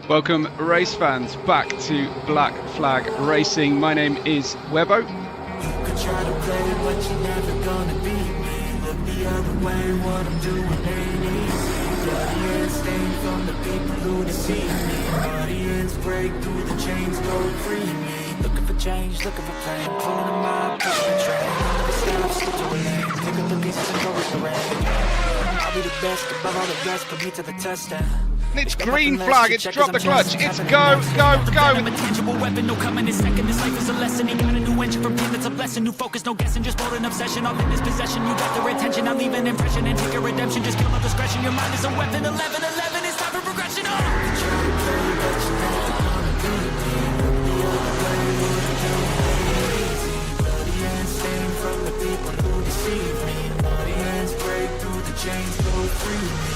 Welcome, race fans, back to Black Flag Racing. My name is Webbo. You could try to play, but you're never gonna beat me. Look the other way, what I'm doing ain't easy. Bloody hands stained from the people who deceive me. Bloody hands break through the chains, go free me. Looking for change, looking for pain. Pulling a mile, pushing a train. Never stop, slip to a lane. Pick up the pieces and go with the rain. I'll be the best above all the rest, put me to the test. It's green flag, it's drop the clutch, it's go, go, go. I'm a tangible weapon, no coming in second. This life is a lesson. He got a new engine from pain, that's a blessing. New focus, no guessing, just more an obsession. All in his possession, you got their attention. I leave an impression and take a redemption. Just kill no discretion. Your mind is a weapon. 11-11, it's time for progression. Bloody hands stained from the people who deceive me. Bloody hands break through the chains, go free me.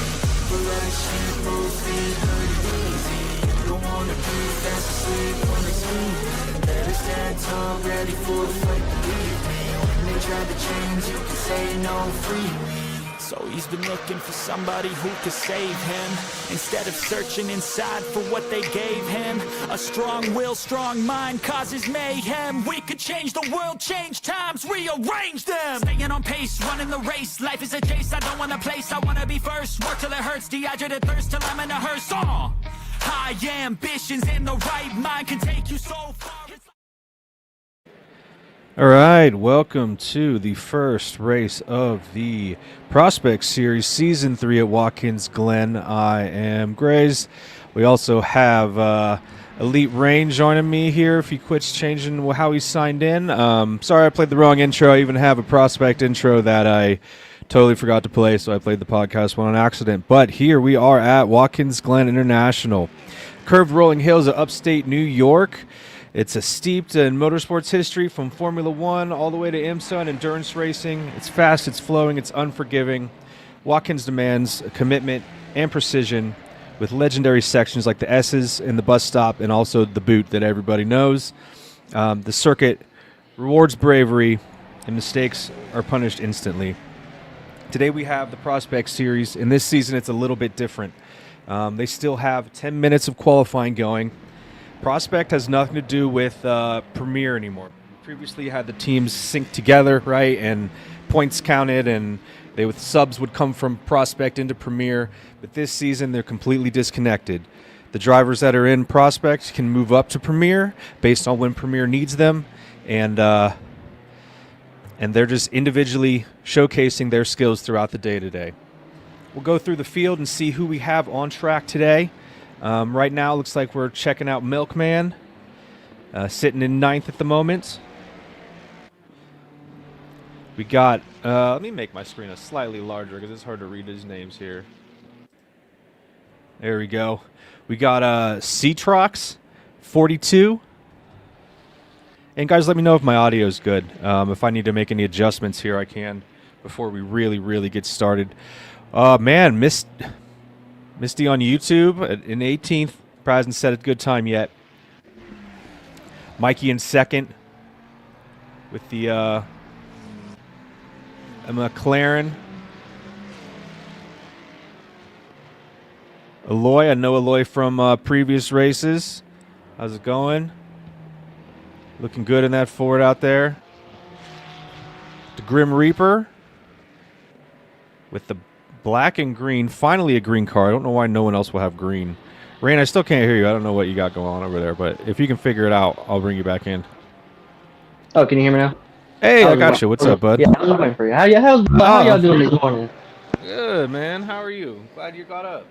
Shit, move feet, hurt it easy. You don't wanna be fast asleep when they scream. Better stand tall, ready for a fight, believe me. When they try to change, you can say no, free me. So he's been looking for somebody who could save him, instead of searching inside for what they gave him. A strong will, strong mind causes mayhem. We could change the world, change times, rearrange them. Staying on pace, running the race. Life is a chase, I don't want a place. I wanna be first, work till it hurts. Dehydrated thirst till I'm in a hearse. High ambitions in the right mind can take you so far. All right, welcome to the first race of the Prospect Series, Season 3 at Watkins, Glen. I am Grays. We also have Elite Rain joining me here if he quits changing how he signed in. Sorry, I played the wrong intro. I even have a Prospect intro that I totally forgot to play, so I played the podcast one on accident. But here we are at Watkins Glen International. Curved rolling hills of upstate New York. It's a steeped in motorsports history from Formula One all the way to IMSA and endurance racing. It's fast, it's flowing, it's unforgiving. Watkins demands a commitment and precision with legendary sections like the S's and the bus stop and also the boot that everybody knows. The circuit rewards bravery and mistakes are punished instantly. Today we have the Prospect Series. In this season it's a little bit different. They still have 10 minutes of qualifying going. Prospect has nothing to do with Premier anymore. Previously, you had the teams sync together, right, and points counted, and subs would come from Prospect into Premier. But this season, they're completely disconnected. The drivers that are in Prospect can move up to Premier based on when Premier needs them, and they're just individually showcasing their skills throughout the day-to-day. We'll go through the field and see who we have on track today. Right now, it looks like we're checking out Milkman, sitting in 9th at the moment. We got, let me make my screen a slightly larger because it's hard to read his names here. There we go. We got C-Trox, 42. And guys, let me know if my audio is good. If I need to make any adjustments here, I can before we really get started. Man, Misty on YouTube in 18th. Probably hasn't set a good time yet. Mikey in 2nd with the McLaren. Aloy, I know Aloy from previous races. How's it going? Looking good in that Ford out there. The Grim Reaper with the black and green, finally a green car. I don't know why no one else will have green. Rain, I still can't hear you. I don't know what you got going on over there, but if you can figure it out, I'll bring you back in. Oh, can you hear me now? Hey, I got you. What's up, bud? Yeah, I was waiting for you. How y'all doing this morning? Good, man. How are you? Glad you got up.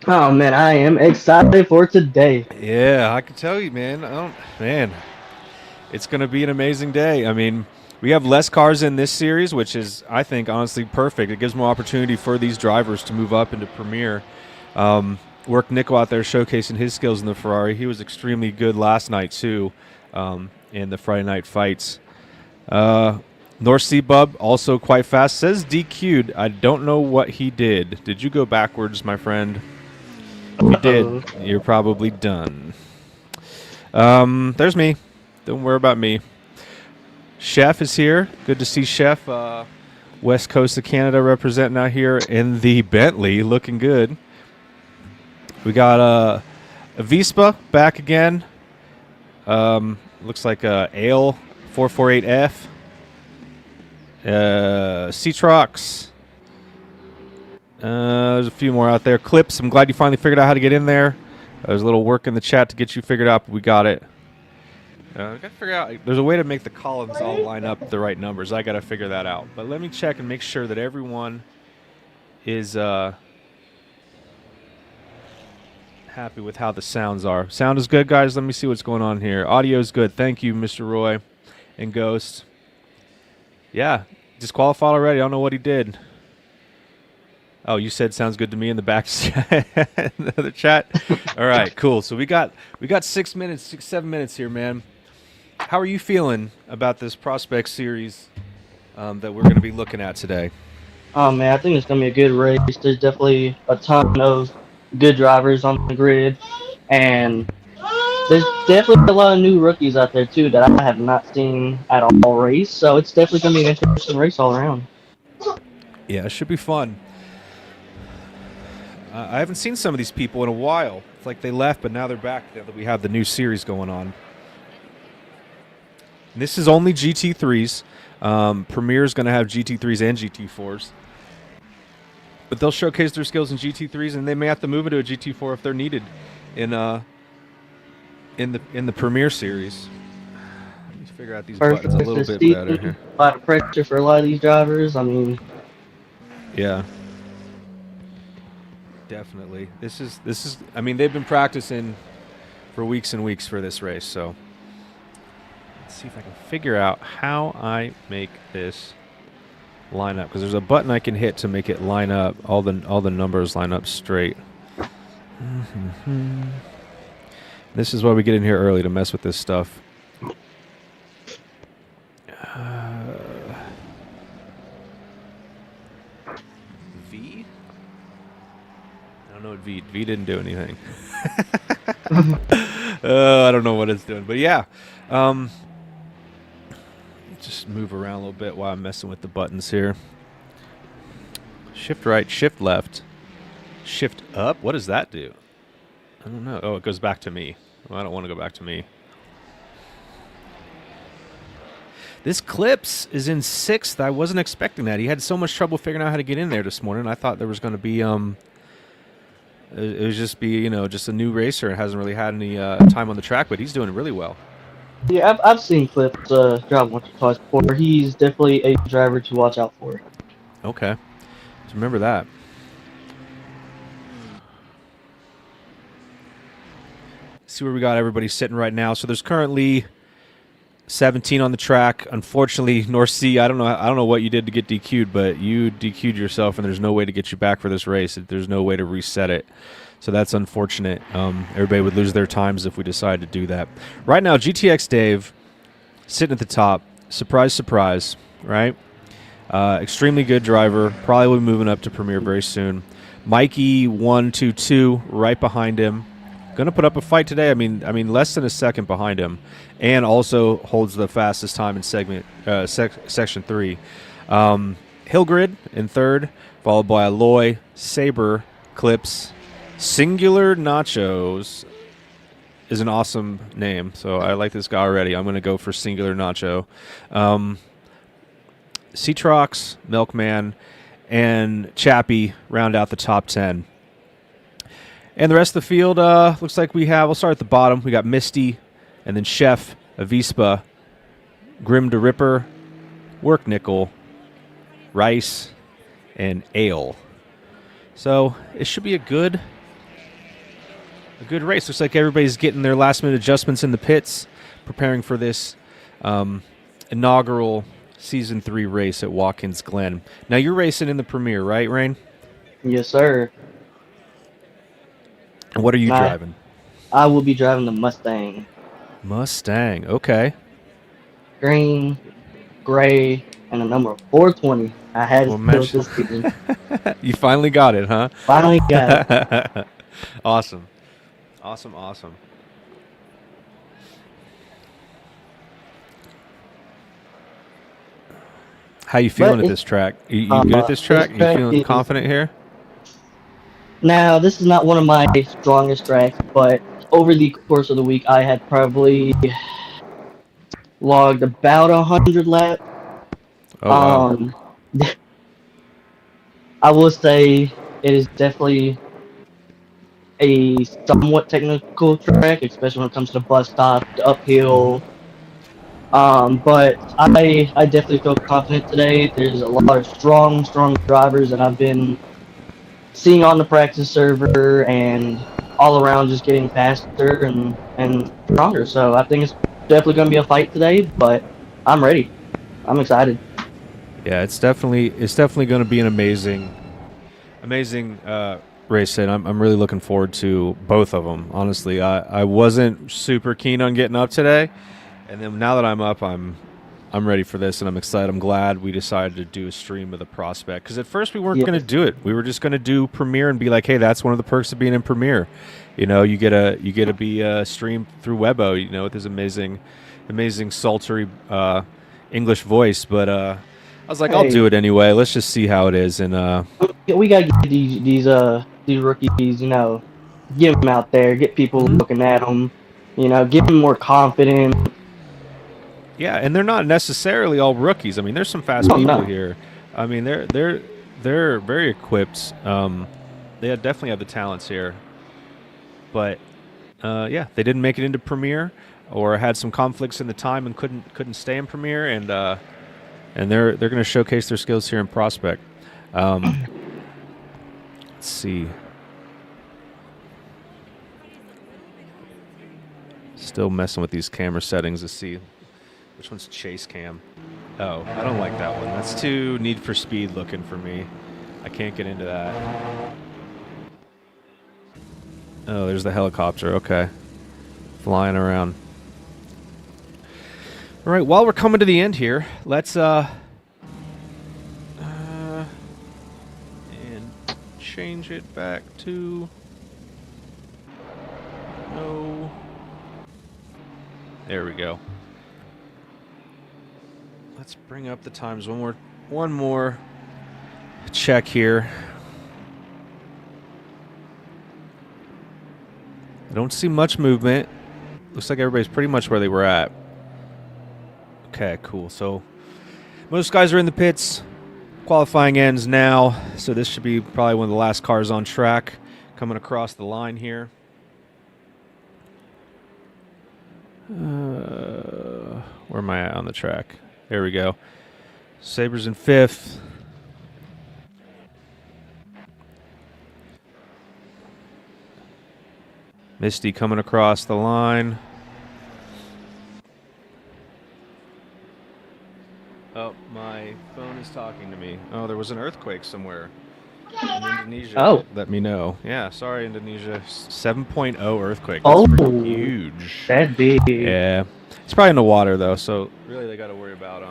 Oh, man, I am excited for today. Yeah, I can tell you, man. Man, it's going to be an amazing day. I mean, we have less cars in this series, which is, I think, honestly perfect. It gives more opportunity for these drivers to move up into Premier. Work Nico out there showcasing his skills in the Ferrari. He was extremely good last night, too, in the Friday night fights. North Sea Bub, also quite fast. Says DQ'd. I don't know what he did. Did you go backwards, my friend? If you did, you're probably done. There's me. Don't worry about me. Chef is here. Good to see Chef. West Coast of Canada representing out here in the Bentley. Looking good. We got Avispa back again. Looks like Ale 448F. Citrox. There's a few more out there. Clips. I'm glad you finally figured out how to get in there. There's a little work in the chat to get you figured out, but we got it. I got to figure out. There's a way to make the columns all line up the right numbers. I got to figure that out. But let me check and make sure that everyone is happy with how the sounds are. Sound is good, guys. Let me see what's going on here. Audio is good. Thank you, Mr. Roy and Ghost. Yeah, disqualified already. I don't know what he did. Oh, you said sounds good to me in the back in the other chat. All right, cool. So we got 6 minutes, 7 minutes here, man. How are you feeling about this prospect series that we're going to be looking at today? Oh man, I think it's gonna be a good race. There's definitely a ton of good drivers on the grid, and there's definitely a lot of new rookies out there too that I have not seen at all race. So it's definitely gonna be an interesting race all around. Yeah, it should be fun. I haven't seen some of these people in a while. It's like they left, but now they're back. Now that we have the new series going on. And this is only GT3s. Premier's going to have GT3s and GT4s. But they'll showcase their skills in GT3s, and they may have to move into a GT4 if they're needed in the Premier series. Let me figure out these buttons a little bit better here. A lot of pressure for a lot of these drivers. I mean, yeah. Definitely. This is I mean, they've been practicing for weeks and weeks for this race, so let's see if I can figure out how I make this line up, because there's a button I can hit to make it line up, all the numbers line up straight. This is why we get in here early, to mess with this stuff. V? I don't know what V didn't do anything. I don't know what it's doing, but yeah. Just move around a little bit while I'm messing with the buttons here. Shift right, shift left, shift up. What does that do? I don't know. Oh, it goes back to me. Well, I don't want to go back to me. This Clips is in 6th. I wasn't expecting that. He had so much trouble figuring out how to get in there this morning. I thought there was going to be it would just be, just a new racer and hasn't really had any time on the track, but he's doing really well. yeah, I've seen Clips drive once or twice before. He's definitely a driver to watch out for. Okay. Just remember that. See where we got everybody sitting right now. So there's currently 17 on the track. Unfortunately, North Sea, I don't know what you did to get DQ'd, but you DQ'd yourself, and there's no way to get you back for this race. There's no way to reset it. So that's unfortunate. Everybody would lose their times if we decide to do that. Right now, GTX Dave sitting at the top. Surprise, surprise, right? Extremely good driver. Probably will be moving up to Premier very soon. Mikey 122 right behind him. Going to put up a fight today. I mean, less than a second behind him, and also holds the fastest time in section 3. Hillgrid in 3rd, followed by Aloy, Saber, Clips, Singular Nachos is an awesome name, so I like this guy already. I'm going to go for Singular Nacho. Citrox, Milkman, and Chappie round out the top 10. And the rest of the field looks like we'll start at the bottom. We got Misty, and then Chef, Avispa, Grim to Ripper, Work Nickel, Rice, and Ale. So it should be a good race. Looks like everybody's getting their last-minute adjustments in the pits, preparing for this inaugural Season 3 race at Watkins Glen. Now, you're racing in the Premier, right, Rain? Yes, sir. And what are you driving? I will be driving the Mustang. Mustang, okay. Green, gray, and a number 420. I had it built this season. You finally got it, huh? Finally got it. Awesome. Awesome. How you feeling at this track? You good at this track? You feeling confident here? Now, this is not one of my strongest tracks, but over the course of the week, I had probably logged about 100 laps. Oh wow. Um, I will say it is definitely a somewhat technical track, especially when it comes to bus stop, uphill. But I definitely feel confident today. There's a lot of strong drivers that I've been seeing on the practice server and all around just getting faster and stronger. So I think it's definitely going to be a fight today, but I'm ready. I'm excited. Yeah, it's definitely going to be an amazing race, and I'm really looking forward to both of them. Honestly, I wasn't super keen on getting up today, and then now that I'm up, I'm ready for this, and I'm excited. I'm glad we decided to do a stream of the prospect, because at first we weren't Yes. going to do it. We were just going to do Premiere and be like, hey, that's one of the perks of being in Premiere. You know, you get to be streamed through Webbo. You know, with his amazing sultry English voice, but I was like, I'll Hey. do it anyway. Let's just see how it is, and We gotta get these rookies, you know, get them out there, get people looking at them, you know, get them more confident. yeah, and they're not necessarily all rookies. I mean, there's some fast No, people no. here. I mean, they're very equipped. They definitely have the talents here, but yeah, they didn't make it into Premiere or had some conflicts in the time and couldn't stay in Premiere, and they're going to showcase their skills here in Prospect. Let's see. Still messing with these camera settings to see which one's chase cam. Oh, I don't like that one. That's too Need for Speed looking for me. I can't get into that. Oh, there's the helicopter. Okay. Flying around. All right, while we're coming to the end here, let's and change it back to no. There we go. Let's bring up the times one more check here. I don't see much movement. Looks like everybody's pretty much where they were at. Okay, cool. So most guys are in the pits. Qualifying ends now, so this should be probably one of the last cars on track coming across the line here. Where am I at on the track? There we go. Sabres in 5th. Misty coming across the line. Oh, my phone is talking to me. Oh, there was an earthquake somewhere in Indonesia. Oh. Let me know. Yeah, sorry, Indonesia. 7.0 earthquake. That's Oh. freaking huge. That'd be. Yeah. It's probably in the water, though, so really they got to worry about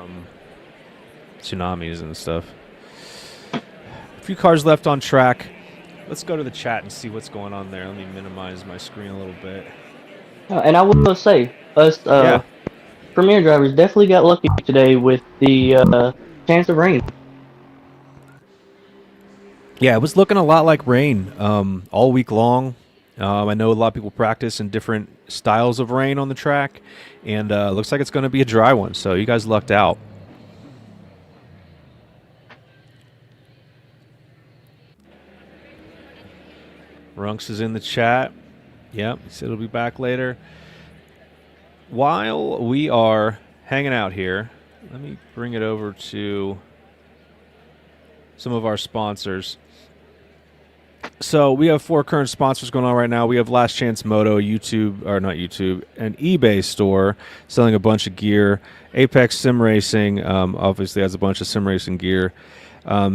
tsunamis and stuff. A few cars left on track. Let's go to the chat and see what's going on there. Let me minimize my screen a little bit. And I will say, us Yeah. Premier drivers definitely got lucky today with the chance of rain. Yeah, it was looking a lot like rain all week long. I know a lot of people practice in different styles of rain on the track, and looks like it's going to be a dry one, so you guys lucked out. Runks is in the chat. Yep, he said he'll be back later. While we are hanging out here, let me bring it over to some of our sponsors. So we have 4 current sponsors going on right now. We have Last Chance Moto, an eBay store selling a bunch of gear. Apex Sim Racing obviously has a bunch of sim racing gear.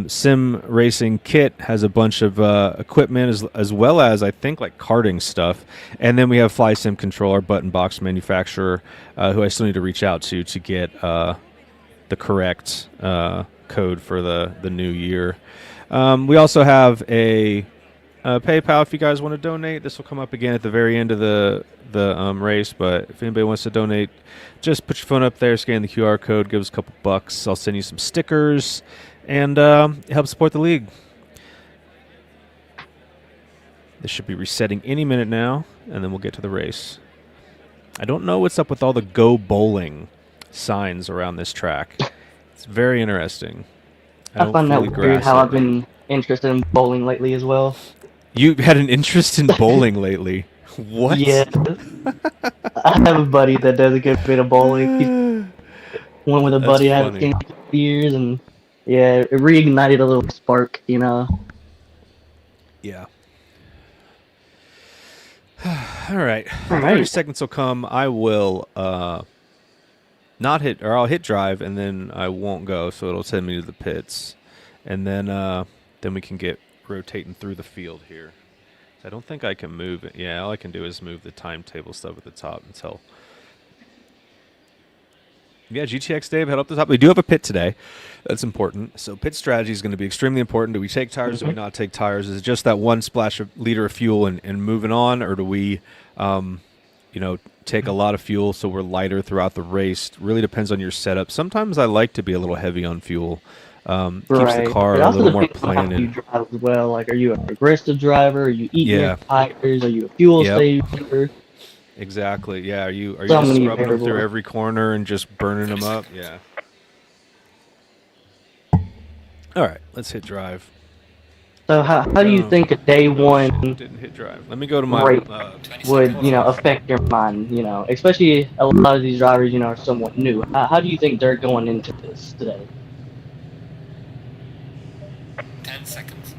Sime Racing Kit has a bunch of equipment as well as, I think, like karting stuff. And then we have Fly Sim Control, our button box manufacturer, who I still need to reach out to get the correct code for the new year. We also have a PayPal if you guys want to donate. This will come up again at the very end of the race, but if anybody wants to donate, just put your phone up there, scan the QR code, give us a couple bucks. I'll send you some stickers and help support the league. This should be resetting any minute now, and then we'll get to the race. I don't know what's up with all the Go Bowling signs around this track. It's very interesting. I don't find that fully weird grasp how it. I've been interested in bowling lately as well. You had an interest in bowling lately. What? Yeah. I have a buddy that does a good bit of bowling. He's one with a That's buddy I haven't funny. seen in a couple years, and yeah, it reignited a little spark, you know. Yeah. All right. All 30 right. seconds will come. I will not hit, or I'll hit drive, and then I won't go, so it'll send me to the pits, and then we can get rotating through the field here. I don't think I can move it. Yeah, all I can do is move the timetable stuff at the top until. Yeah, GTX Dave, head up the top. We do have a pit today. That's important. So pit strategy is going to be extremely important. Do we take tires? Do we not take tires? Is it just that one splash of liter of fuel and moving on, or do we, take a lot of fuel so we're lighter throughout the race? Really depends on your setup. Sometimes I like to be a little heavy on fuel. Keeps the car It a also little more depends on how you planted. drive as well. Like, are you an aggressive driver? Are you eating Yeah. your tires? Are you a fuel Yep. saver? Exactly. Yeah. Are you So just many rubbing them through variables. every corner and just burning them up? Yeah. All right. Let's hit drive. So how do you think a day one Didn't hit drive. Let me go to my. rate would, affect your mind, especially a lot of these drivers, are somewhat new. How do you think they're going into this today? 10 seconds.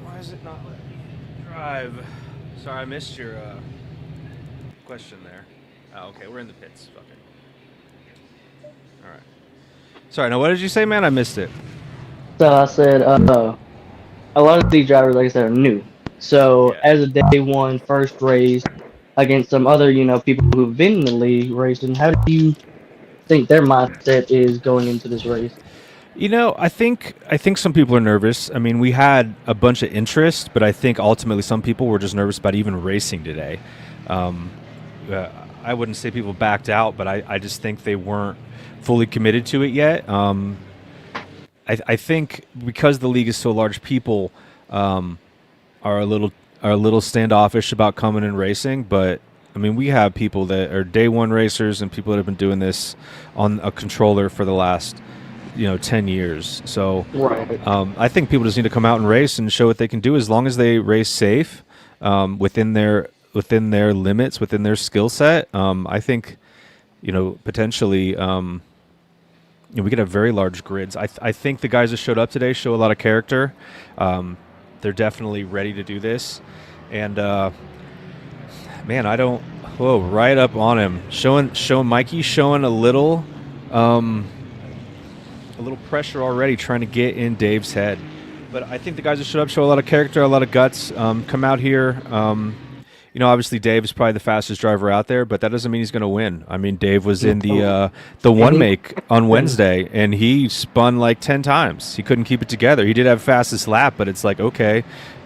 Why is it not letting me drive? Sorry, I missed your question there. Oh, okay, we're in the pits. Fuck it. All right. Sorry. Now, what did you say, man? I missed it. So I said, a lot of these drivers, like I said, are new. So Yeah. as a day one first race against some other, people who've been in the league racing, how do you think their mindset is going into this race? I think some people are nervous. I mean, we had a bunch of interest, but I think ultimately some people were just nervous about even racing today. I wouldn't say people backed out, but I just think they weren't fully committed to it yet. I think because the league is so large, people are a little standoffish about coming and racing. But I mean, we have people that are day one racers and people that have been doing this on a controller for the last 10 years. So Right. I think people just need to come out and race and show what they can do as long as they race safe within their limits, within their skill set. I think potentially. We could have very large grids. I think the guys that showed up today show a lot of character. They're definitely ready to do this. And, man, right up on him. Showing Mikey, showing a little pressure already, trying to get in Dave's head. But I think the guys that showed up show a lot of character, a lot of guts. Come out here. Obviously Dave is probably the fastest driver out there, but that doesn't mean he's going to win. I mean, Dave was in the one make on Wednesday, and he spun like 10 times. He couldn't keep it together. He did have fastest lap, but it's like, okay,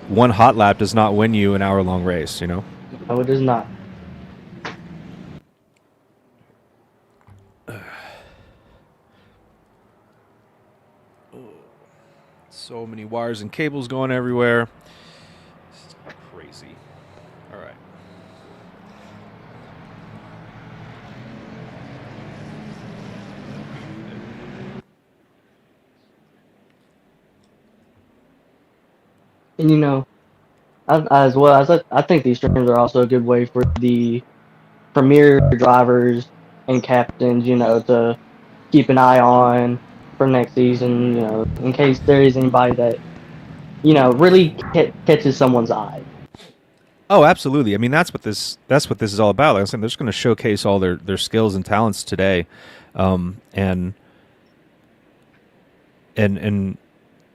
one hot lap does not win you an hour-long race, No, it is not. So many wires and cables going everywhere. This is crazy. All right. And I think these streams are also a good way for the premier drivers and captains, to keep an eye on for next season, in case there is anybody that, really catches someone's eye. Oh, absolutely. I mean, that's what this is all about. Like I said, they're just going to showcase all their skills and talents today, and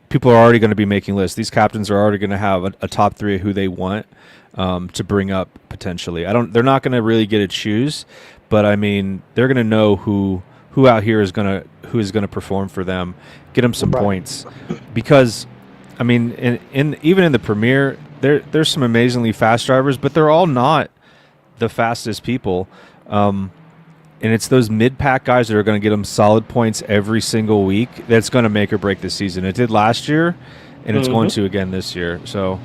people are already going to be making lists. These captains are already going to have a top three of who they want to bring up potentially. They're not going to really get to choose, but I mean, they're going to know who out here is going to perform for them, get them some points, because I mean, even in the Premier, there's some amazingly fast drivers, but they're all not the fastest people. and it's those mid-pack guys that are going to get them solid points every single week that's going to make or break the season. It did last year, and it's going to again this year. So, all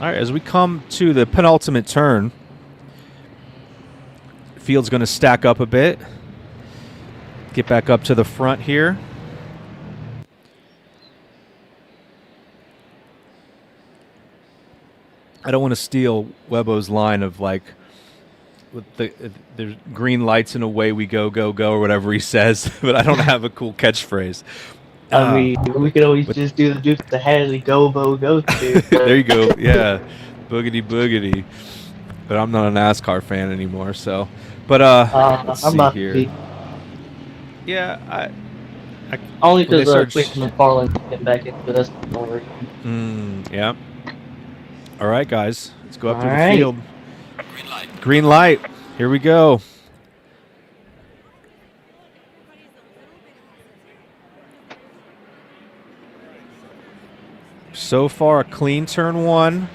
right, as we come to the penultimate turn, field's going to stack up a bit. Get back up to the front here. I don't want to steal Webbo's line of like, with there's green lights and away we go, go, go, or whatever he says, but I don't have a cool catchphrase. I mean, we could always just do the Duke the Hadley go, bo, go to. There you go. Yeah. Boogity, boogity. But I'm not a NASCAR fan anymore, so. But, let's I'm see about here. to be. Yeah, Only Well, they because start Quick McFarlane's getting back into this. yeah. All right, guys. Let's go up to the Alright. field. Green light. Green light. Here we go. So far, a clean turn one.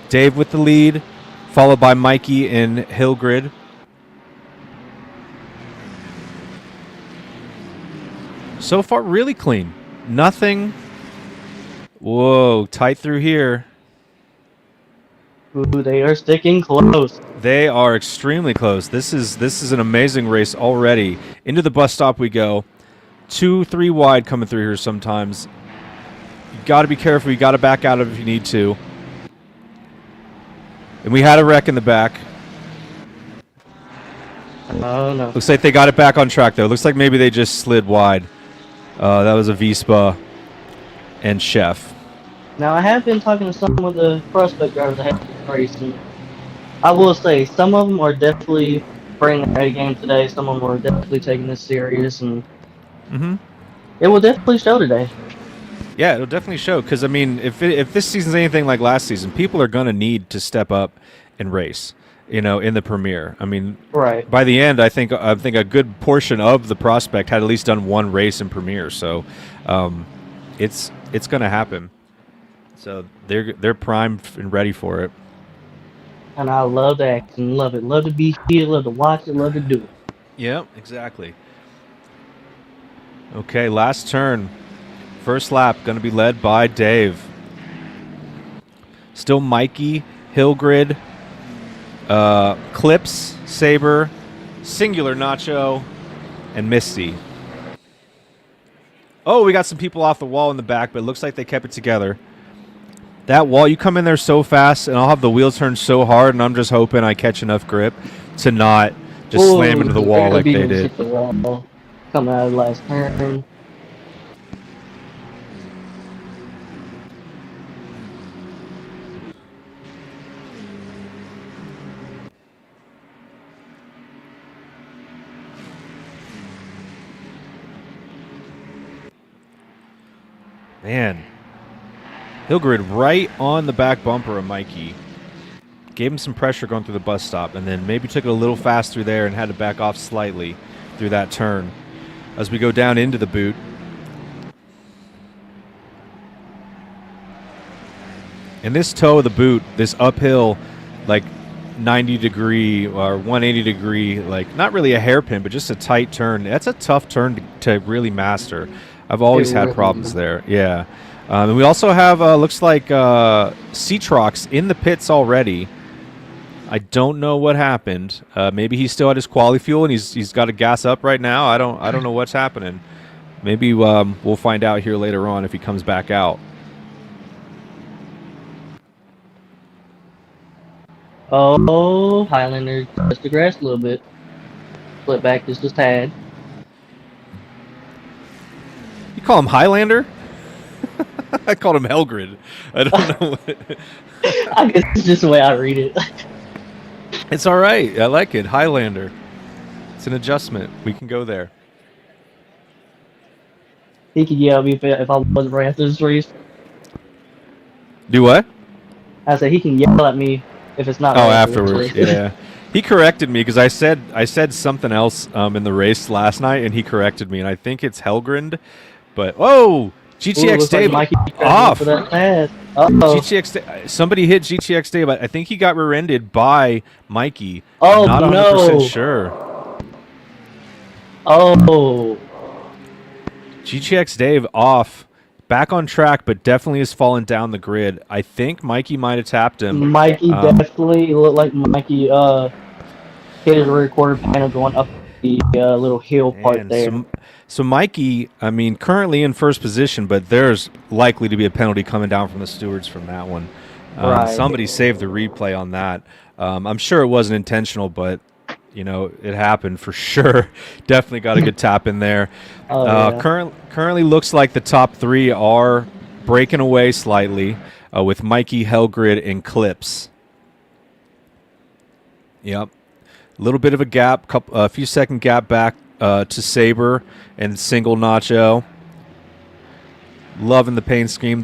Dave with the lead, followed by Mikey and Hillgrid. So far, really clean. Nothing. Whoa, tight through here. Ooh, they are sticking close. They are extremely close. This is an amazing race already. Into the bus stop we go. 2, 3 wide coming through here sometimes. You got to be careful. You got to back out of it if you need to. And we had a wreck in the back. Oh no. Looks like they got it back on track though. Looks like maybe they just slid wide. That was a Vespa and Chef. Now I have been talking to some of the prospect drivers that have been racing. I will say some of them are definitely bringing a game today. Some of them are definitely taking this serious, and it will definitely show today. Yeah, it'll definitely show. Because I mean, if this season's anything like last season, people are gonna need to step up and race. You know, in the premiere. I mean, Right. by the end, I think a good portion of the prospect had at least done one race in premiere. So, it's gonna happen. So they're primed and ready for it. And I love the action, love it, love to be here, love to watch it, love to do it. Yeah, exactly. Okay, last turn. First lap going to be led by Dave. Still Mikey, Hillgrid, Clips, Saber, Singular Nacho, and Misty. Oh, we got some people off the wall in the back, but it looks like they kept it together. That wall, you come in there so fast, and I'll have the wheels turn so hard, and I'm just hoping I catch enough grip to not just slam into the wall like they did. The wall coming out of the last turn. Man. Hillgrid right on the back bumper of Mikey. Gave him some pressure going through the bus stop, and then maybe took it a little fast through there and had to back off slightly through that turn. As we go down into the boot. And this toe of the boot, this uphill, like 90 degree or 180 degree, like not really a hairpin, but just a tight turn. That's a tough turn to really master. I've always had problems there. Yeah. And we also have, looks like, C-Trox in the pits already. I don't know what happened. Maybe he still had his quali fuel and he's got to gas up right now. I don't know what's happening. Maybe we'll find out here later on if he comes back out. Oh, Highlander touched the grass a little bit. Flip back just a tad. You call him Highlander? I called him Hellgrid. I don't know. I guess it's just the way I read it. It's all right. I like it. Highlander. It's an adjustment. We can go there. He could yell at me if I wasn't right after this race. Do what? I said he can yell at me if it's not. Oh, right after this afterwards. race. Yeah. He corrected me because I said something else in the race last night, and he corrected me, and I think it's Hellgrind. But, whoa! GTX looks Dave like Mikey off. for that pass. Uh-oh. Somebody hit GTX Dave. I think he got rear-ended by Mikey. Oh, I'm not 100% sure. Oh. GTX Dave off. Back on track, but definitely has fallen down the grid. I think Mikey might have tapped him. Mikey definitely looked like Mikey hit his rear quarter panel going up the little hill part there. So Mikey, I mean, currently in first position, but there's likely to be a penalty coming down from the stewards from that one. Right. Somebody saved the replay on that. I'm sure it wasn't intentional, but you know, it happened for sure. Definitely got a good tap in there. Yeah. Currently looks like the top three are breaking away slightly with Mikey, Hellgrid, and Clips. Yep. A little bit of a gap, a few second gap back to Saber and Single Nacho. Loving the paint scheme.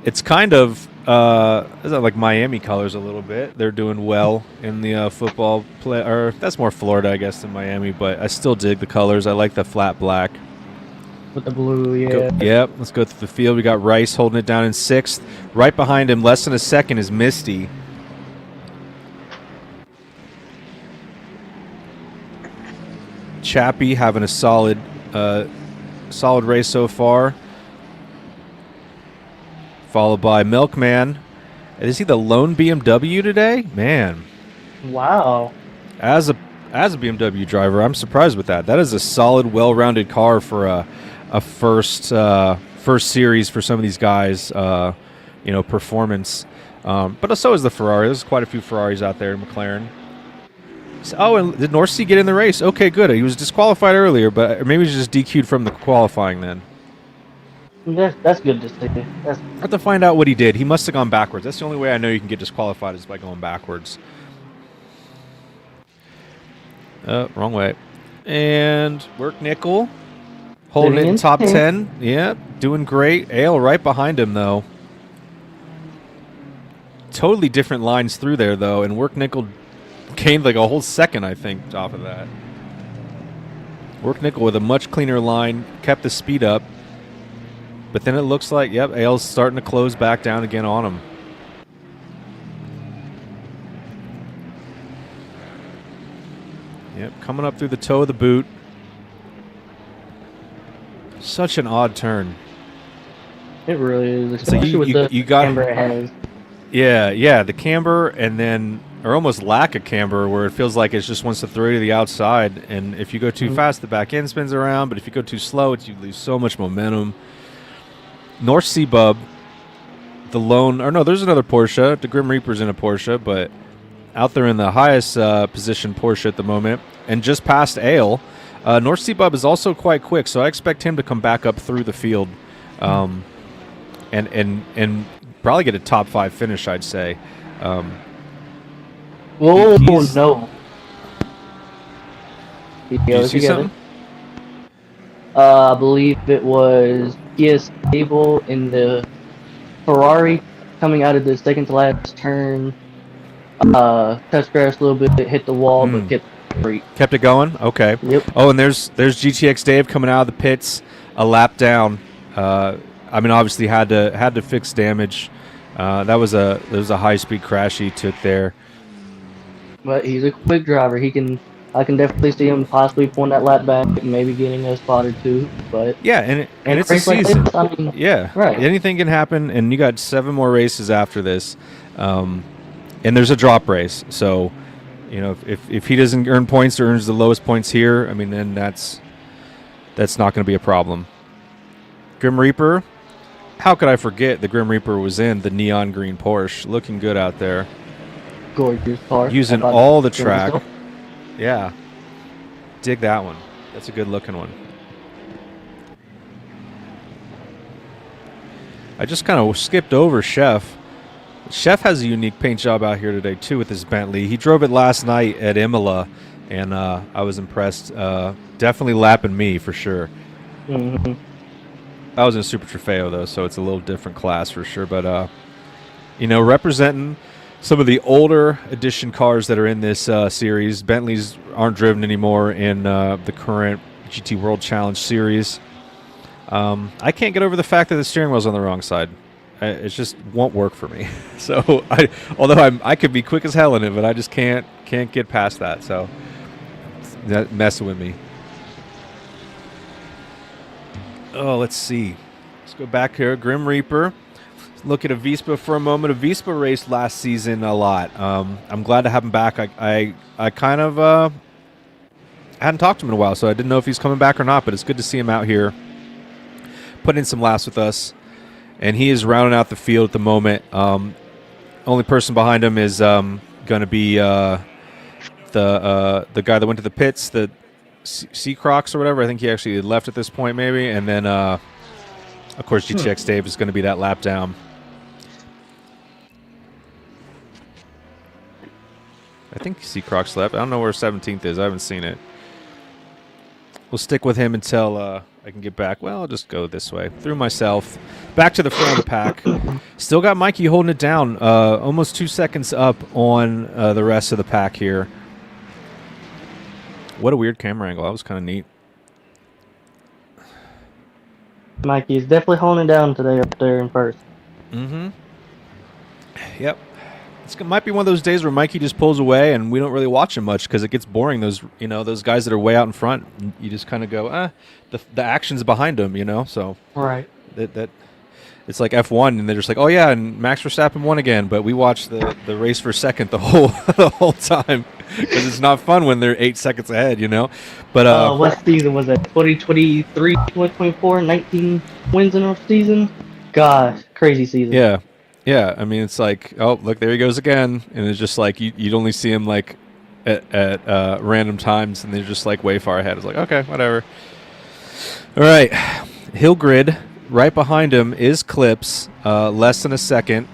It's kind of is that like Miami colors a little bit. They're doing well in the football play, or that's more Florida, I guess, than Miami. But I still dig the colors. I like the flat black with the blue. Yeah. Yep. Let's go through the field. We got Rice holding it down in 6th. Right behind him, less than a second, is Misty. Chappie having a solid race so far. Followed by Milkman. Is he the lone BMW today? Man. Wow. As a BMW driver, I'm surprised with that. That is a solid, well-rounded car for a first series for some of these guys. Performance. But so is the Ferrari. There's quite a few Ferraris out there in McLaren. Oh, and did North Sea get in the race? Okay, good. He was disqualified earlier, but maybe he was just DQ'd from the qualifying then. That's good to see. I have to find out what he did. He must have gone backwards. That's the only way I know you can get disqualified is by going backwards. Wrong way. And Work Nickel holding it in top 10. Yeah, doing great. Ale right behind him, though. Totally different lines through there, though, and Work Nickel gained like a whole second, I think, off of that. Work Nickel with a much cleaner line, kept the speed up. But then it looks like, yep, Ale's starting to close back down again on him. Yep, coming up through the toe of the boot. Such an odd turn. It really is, especially with the camber it has. Yeah, the camber and then, or almost lack of camber, where it feels like it just wants to throw you to the outside. And if you go too fast, the back end spins around. But if you go too slow, you lose so much momentum. North Sea Bub, the lone, or no, there's another Porsche. The Grim Reaper's in a Porsche, but out there in the highest position Porsche at the moment, and just past Ale. North Sea Bub is also quite quick, so I expect him to come back up through the field, and probably get a top 5 finish, I'd say. Oh no! Did you see something? I believe it was stable in the Ferrari coming out of the second to last turn. Touched grass a little bit, hit the wall, but kept it going. Okay. Yep. Oh, and there's GTX Dave coming out of the pits, a lap down. I mean, obviously had to fix damage. There was a high speed crash he took there. But he's a quick driver. I can definitely see him possibly pulling that lap back and maybe getting a spot or two. But yeah, and it's a season. Like this, I mean, yeah, right. Anything can happen, and you got 7 more races after this, and there's a drop race. So, you know, if he doesn't earn points or earns the lowest points here, I mean, then that's not going to be a problem. Grim Reaper, how could I forget the Grim Reaper was in the neon green Porsche, looking good out there. Gorgeous car. Using all the track. Yeah. Dig that one. That's a good looking one. I just kind of skipped over Chef. Chef has a unique paint job out here today, too, with his Bentley. He drove it last night at Imola, and I was impressed. Definitely lapping me, for sure. Mm-hmm. I was in a Super Trofeo, though, so it's a little different class for sure. But, representing some of the older edition cars that are in this series. Bentleys aren't driven anymore in the current GT World Challenge series. I can't get over the fact that the steering wheel's on the wrong side. It just won't work for me. So although I could be quick as hell in it, but I just can't get past that. So that messing with me. Oh, let's see. Let's go back here. Grim Reaper. Look at Avispa for a moment. Avispa raced last season a lot. I'm glad to have him back. I kind of hadn't talked to him in a while, so I didn't know if he's coming back or not, but it's good to see him out here putting in some laps with us. And he is rounding out the field at the moment. Only person behind him is going to be the guy that went to the pits, the C Crocs or whatever. I think he actually left at this point maybe. And then, of course, GTX Dave is going to be that lap down. I think C Crocs left. I don't know where 17th is. I haven't seen it. We'll stick with him until I can get back. Well, I'll just go this way. Through myself. Back to the front of the pack. Still got Mikey holding it down. Almost 2 seconds up on the rest of the pack here. What a weird camera angle. That was kind of neat. Mikey is definitely holding it down today up there in first. Mm-hmm. Yep. It might be one of those days where Mikey just pulls away and we don't really watch him much because it gets boring. Those guys that are way out in front, you just kind of go, the action's behind them, So right. That it's like F1, and they're just like, oh yeah, and Max Verstappen won again. But we watch the race for second the whole time because it's not fun when they're 8 seconds ahead, But what season was it? 2023, 2024, 19 wins in a season. Gosh, crazy season. Yeah. Yeah, I mean, it's like, oh, look, there he goes again. And it's just like, you'd only see him, like, at random times, and they're just, like, way far ahead. It's like, okay, whatever. All right, Hill Grid. Right behind him is Clips, less than a second.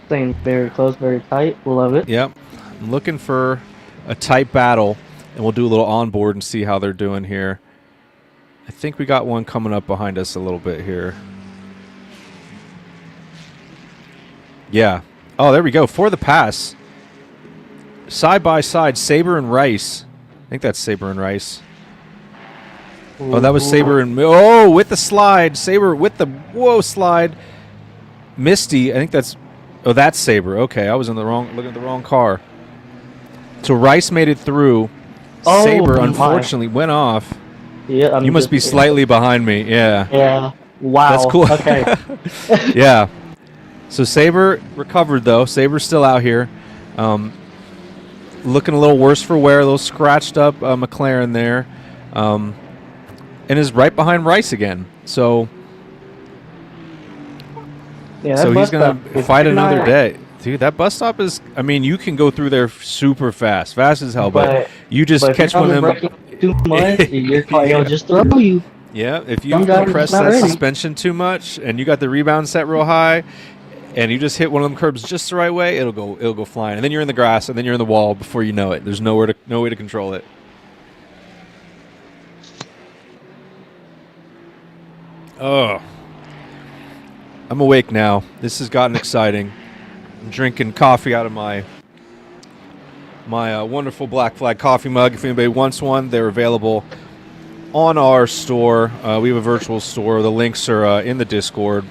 Staying very close, very tight. Love it. Yep. I'm looking for a tight battle, and we'll do a little onboard and see how they're doing here. I think we got one coming up behind us a little bit here. Yeah. Oh, there we go. For the pass. Side by side, Saber and Rice. I think that's Saber and Rice. Oh, that was Saber and... Oh, with the slide. Saber with the... Whoa, slide. Misty. I think that's... Oh, that's Saber. Okay, I was looking at the wrong car. So Rice made it through. Oh, Saber, unfortunately, went off. Yeah, you must be slightly behind me. Yeah. Yeah. Wow. That's cool. Okay. Yeah. So Saber recovered, though. Saber's still out here. Looking a little worse for wear. A little scratched up McLaren there. And is right behind Rice again. So, yeah, so he's going to fight another day. Dude, that bus stop is... I mean, you can go through there super fast. Fast as hell. But you just catch one of them... Too much, your car will just throw you. Yeah, if you compress that suspension too much and you got the rebound set real high and you just hit one of them curbs just the right way, it'll go flying. And then you're in the grass and then you're in the wall before you know it. There's no way to control it. Oh. I'm awake now. This has gotten exciting. I'm drinking coffee out of my wonderful Black Flag coffee mug. If anybody wants one, they're available on our store. We have a virtual store. The links are in the Discord.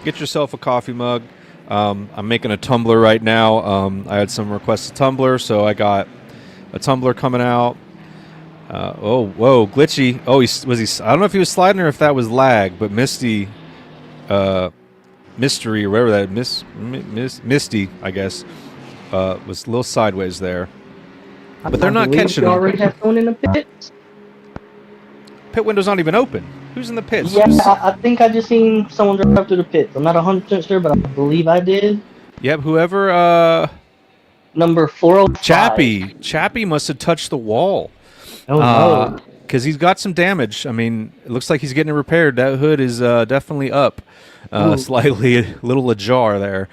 Get yourself a coffee mug. I'm making a tumbler right now. I had some requests a tumbler, so I got a tumbler coming out. Oh, whoa, glitchy. Oh, I don't know if he was sliding or if that was lag, but Misty, Mystery or whatever that Misty, I guess, was a little sideways there. But they're not catching you him. already have someone in the pits? Pit window's not even open. Who's in the pits? Yeah, I think I just seen someone drive through the pits. I'm not 100% sure, but I believe I did. Yep, whoever... Number 405. Chappie must have touched the wall. Oh, no. Because he's got some damage. I mean, it looks like he's getting it repaired. That hood is definitely up. Slightly a little ajar there.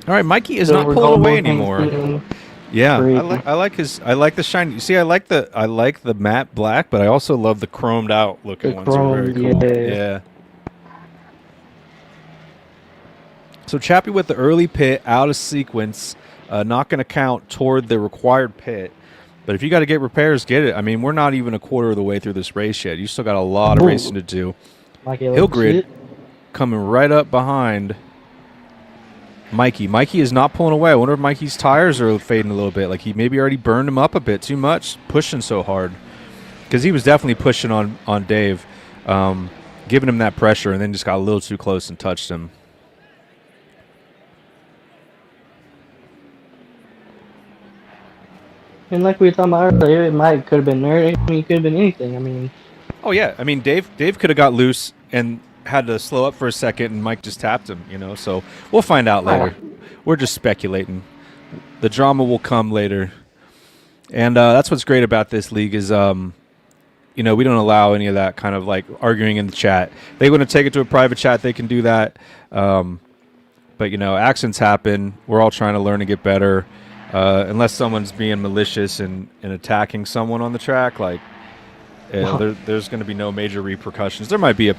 All right, Mikey is not pulling away anymore. Yeah, I like the shiny. You see, I like the matte black, but I also love the chromed out looking ones. They're very cool. Yeah. So Chappie with the early pit out of sequence, not going to count toward the required pit. But if you got to get repairs, get it. I mean, we're not even a quarter of the way through this race yet. You still got a lot of racing to do. Hillgrid coming right up behind Mikey. Mikey is not pulling away. I wonder if Mikey's tires are fading a little bit. Like he maybe already burned him up a bit too much, pushing so hard. Because he was definitely pushing on Dave, giving him that pressure, and then just got a little too close and touched him. And like we were talking about earlier, it could have been there. I mean, it could have been anything. I mean, oh yeah, I mean Dave could have got loose and had to slow up for a second, and Mike just tapped him. You know, so we'll find out later. We're just speculating. The drama will come later, and that's what's great about this league is, you know, we don't allow any of that kind of like arguing in the chat. They want to take it to a private chat, they can do that. But you know, accidents happen. We're all trying to learn and get better. Unless someone's being malicious and attacking someone on the track, like there's going to be no major repercussions. There might be a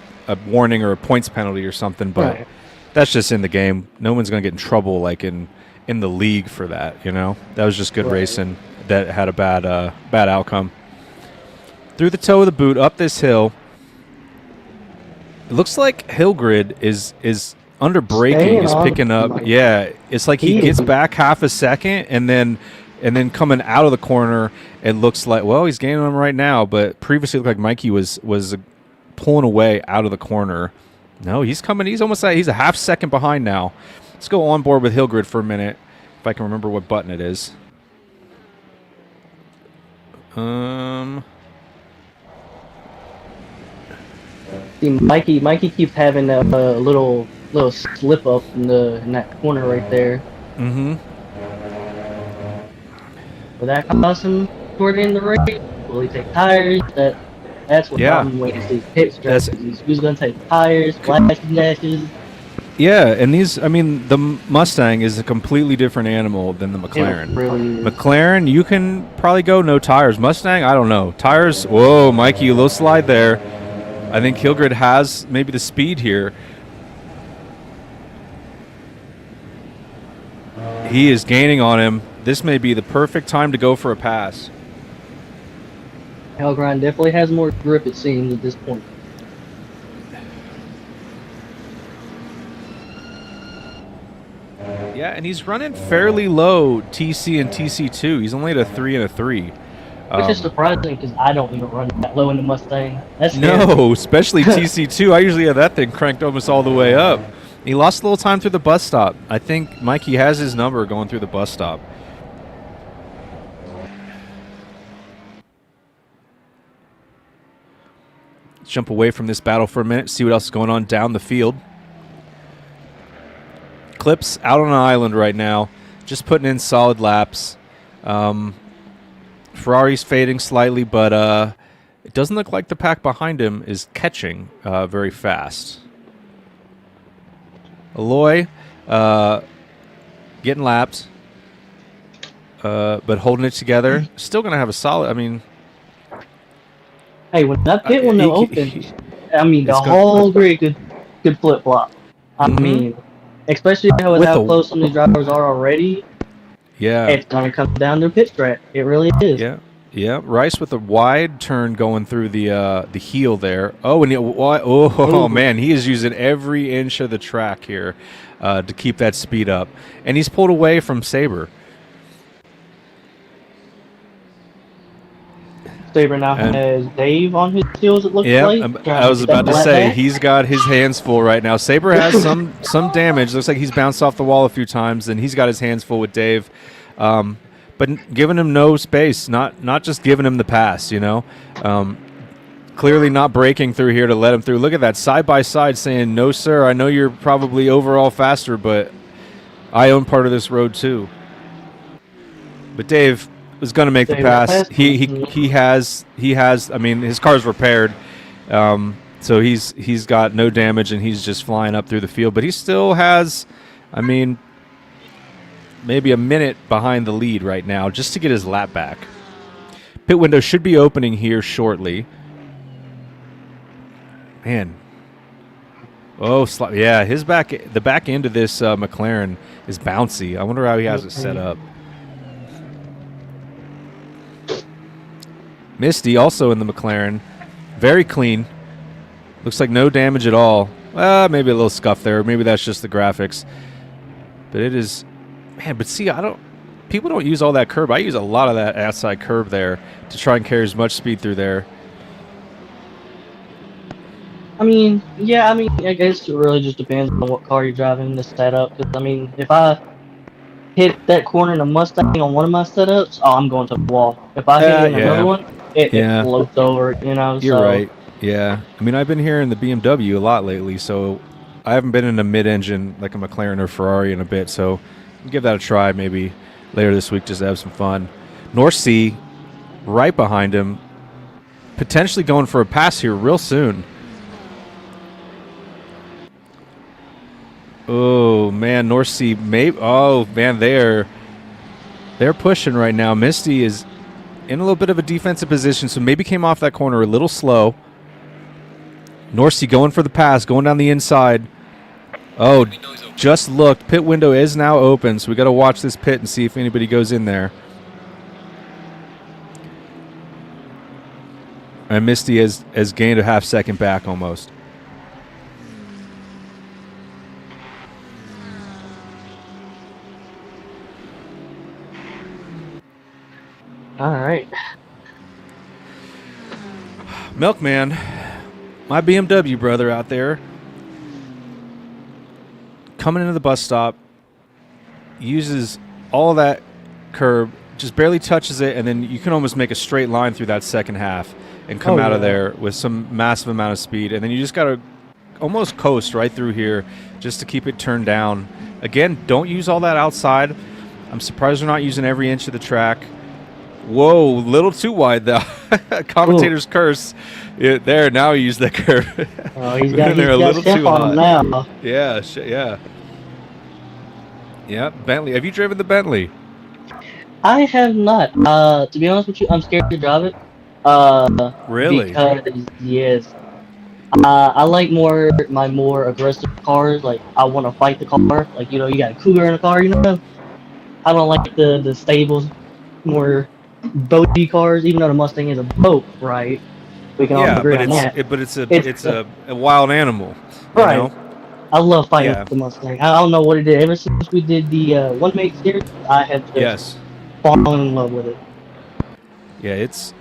warning or a points penalty or something, but that's just in the game. No one's going to get in trouble like in the league for that. You know, that was just good racing that had a bad outcome. Through the toe of the boot, up this hill. It looks like Hillgrid is under braking, is picking up. Yeah, it's like he gets back half a second, and then coming out of the corner, it looks like, well, he's gaining on him right now, but previously it looked like Mikey was pulling away out of the corner. No, he's coming. He's almost he's a half second behind now. Let's go on board with Hillgrid for a minute, if I can remember what button it is. See, Mikey keeps having that little slip up in that corner right there. Mm-hmm. Will that cost him toward the end of the race? Will he take tires? That's what I'm waiting to see. Pit strategies. Who's going to take tires? Flashing dashes? Yeah, and the Mustang is a completely different animal than the McLaren. It really is. McLaren, you can probably go no tires. Mustang, I don't know. Tires, whoa, Mikey, a little slide there. I think Hillgrid has maybe the speed here. He is gaining on him. This may be the perfect time to go for a pass. Hellgrind definitely has more grip, it seems, at this point. Yeah, and he's running fairly low TC and TC2. He's only at a 3 and a 3. Which is surprising because I don't even run that low in the Mustang. That's scary. No, especially TC2. I usually have that thing cranked almost all the way up. He lost a little time through the bus stop. I think Mikey has his number going through the bus stop. Let's jump away from this battle for a minute, see what else is going on down the field. Clips out on an island right now, just putting in solid laps. Ferrari's fading slightly, but it doesn't look like the pack behind him is catching very fast. Aloy getting lapped, but holding it together. Still going to have a solid, I mean... Hey, when that pit window opens, I mean, the whole grid could flip-flop. I mean, especially with how close some of the drivers are already. Yeah. It's going to come down to pit strat. It really is. Yeah. Yeah. Rice with a wide turn going through the heel there. Oh, and man, he is using every inch of the track here to keep that speed up. And he's pulled away from Sabre. Sabre now has Dave on his heels, it looks like. I was about to say, he's got his hands full right now. Sabre has some damage. Looks like he's bounced off the wall a few times, and he's got his hands full with Dave. But giving him no space, not just giving him the pass, you know. Clearly not breaking through here to let him through. Look at that side-by-side saying, no, sir, I know you're probably overall faster, but I own part of this road too. But Dave was going to make the pass. He has. I mean, his car's repaired, so he's got no damage, and he's just flying up through the field. But he still has, I mean, maybe a minute behind the lead right now, just to get his lap back. Pit window should be opening here shortly. Man, yeah, the back end of this McLaren is bouncy. I wonder how he has it set up. Misty also in the McLaren. Very clean. Looks like no damage at all. Maybe a little scuff there. Maybe that's just the graphics. But it is... Man, but see, people don't use all that curb. I use a lot of that outside curb there to try and carry as much speed through there. I mean, yeah, I guess it really just depends on what car you're driving, the setup. Because, I mean, if I hit that corner in a Mustang on one of my setups, I'm going to the wall. If I hit it in another one, it floats over, you know? You're right. Yeah. I mean, I've been here in the BMW a lot lately, so I haven't been in a mid-engine like a McLaren or Ferrari in a bit, so I'll give that a try maybe later this week just to have some fun. North Sea right behind him, potentially going for a pass here real soon. Oh, man, North Sea, maybe. Oh, man, they're pushing right now. Misty is in a little bit of a defensive position, so maybe came off that corner a little slow. North Sea going for the pass, going down the inside. Oh, just looked. Pit window is now open, so we got to watch this pit and see if anybody goes in there. And Misty has gained a half second back almost. All right. Milkman, my BMW brother out there, coming into the bus stop, uses all that curb, just barely touches it, and then you can almost make a straight line through that second half and come out of there with some massive amount of speed. And then you just got to almost coast right through here just to keep it turned down. Again, don't use all that outside. I'm surprised they're not using every inch of the track. Whoa, little too wide though. Commentator's curse. There, now he used that curve. Oh, he's got a little too hot now. Yeah, yeah. Yeah, Bentley. Have you driven the Bentley? I have not. To be honest with you, I'm scared to drive it. Really? Because, yes. I like my more aggressive cars. Like, I want to fight the car. Like, you know, you got a Cougar in a car, you know? I don't like the stables, more boaty cars, even though the Mustang is a boat, right? We can all agree on that. But it's a wild animal, right? You know? I love fighting with the Mustang. I don't know what it did. Ever since we did the One Mate series, I have just fallen in love with it. Yeah, it's.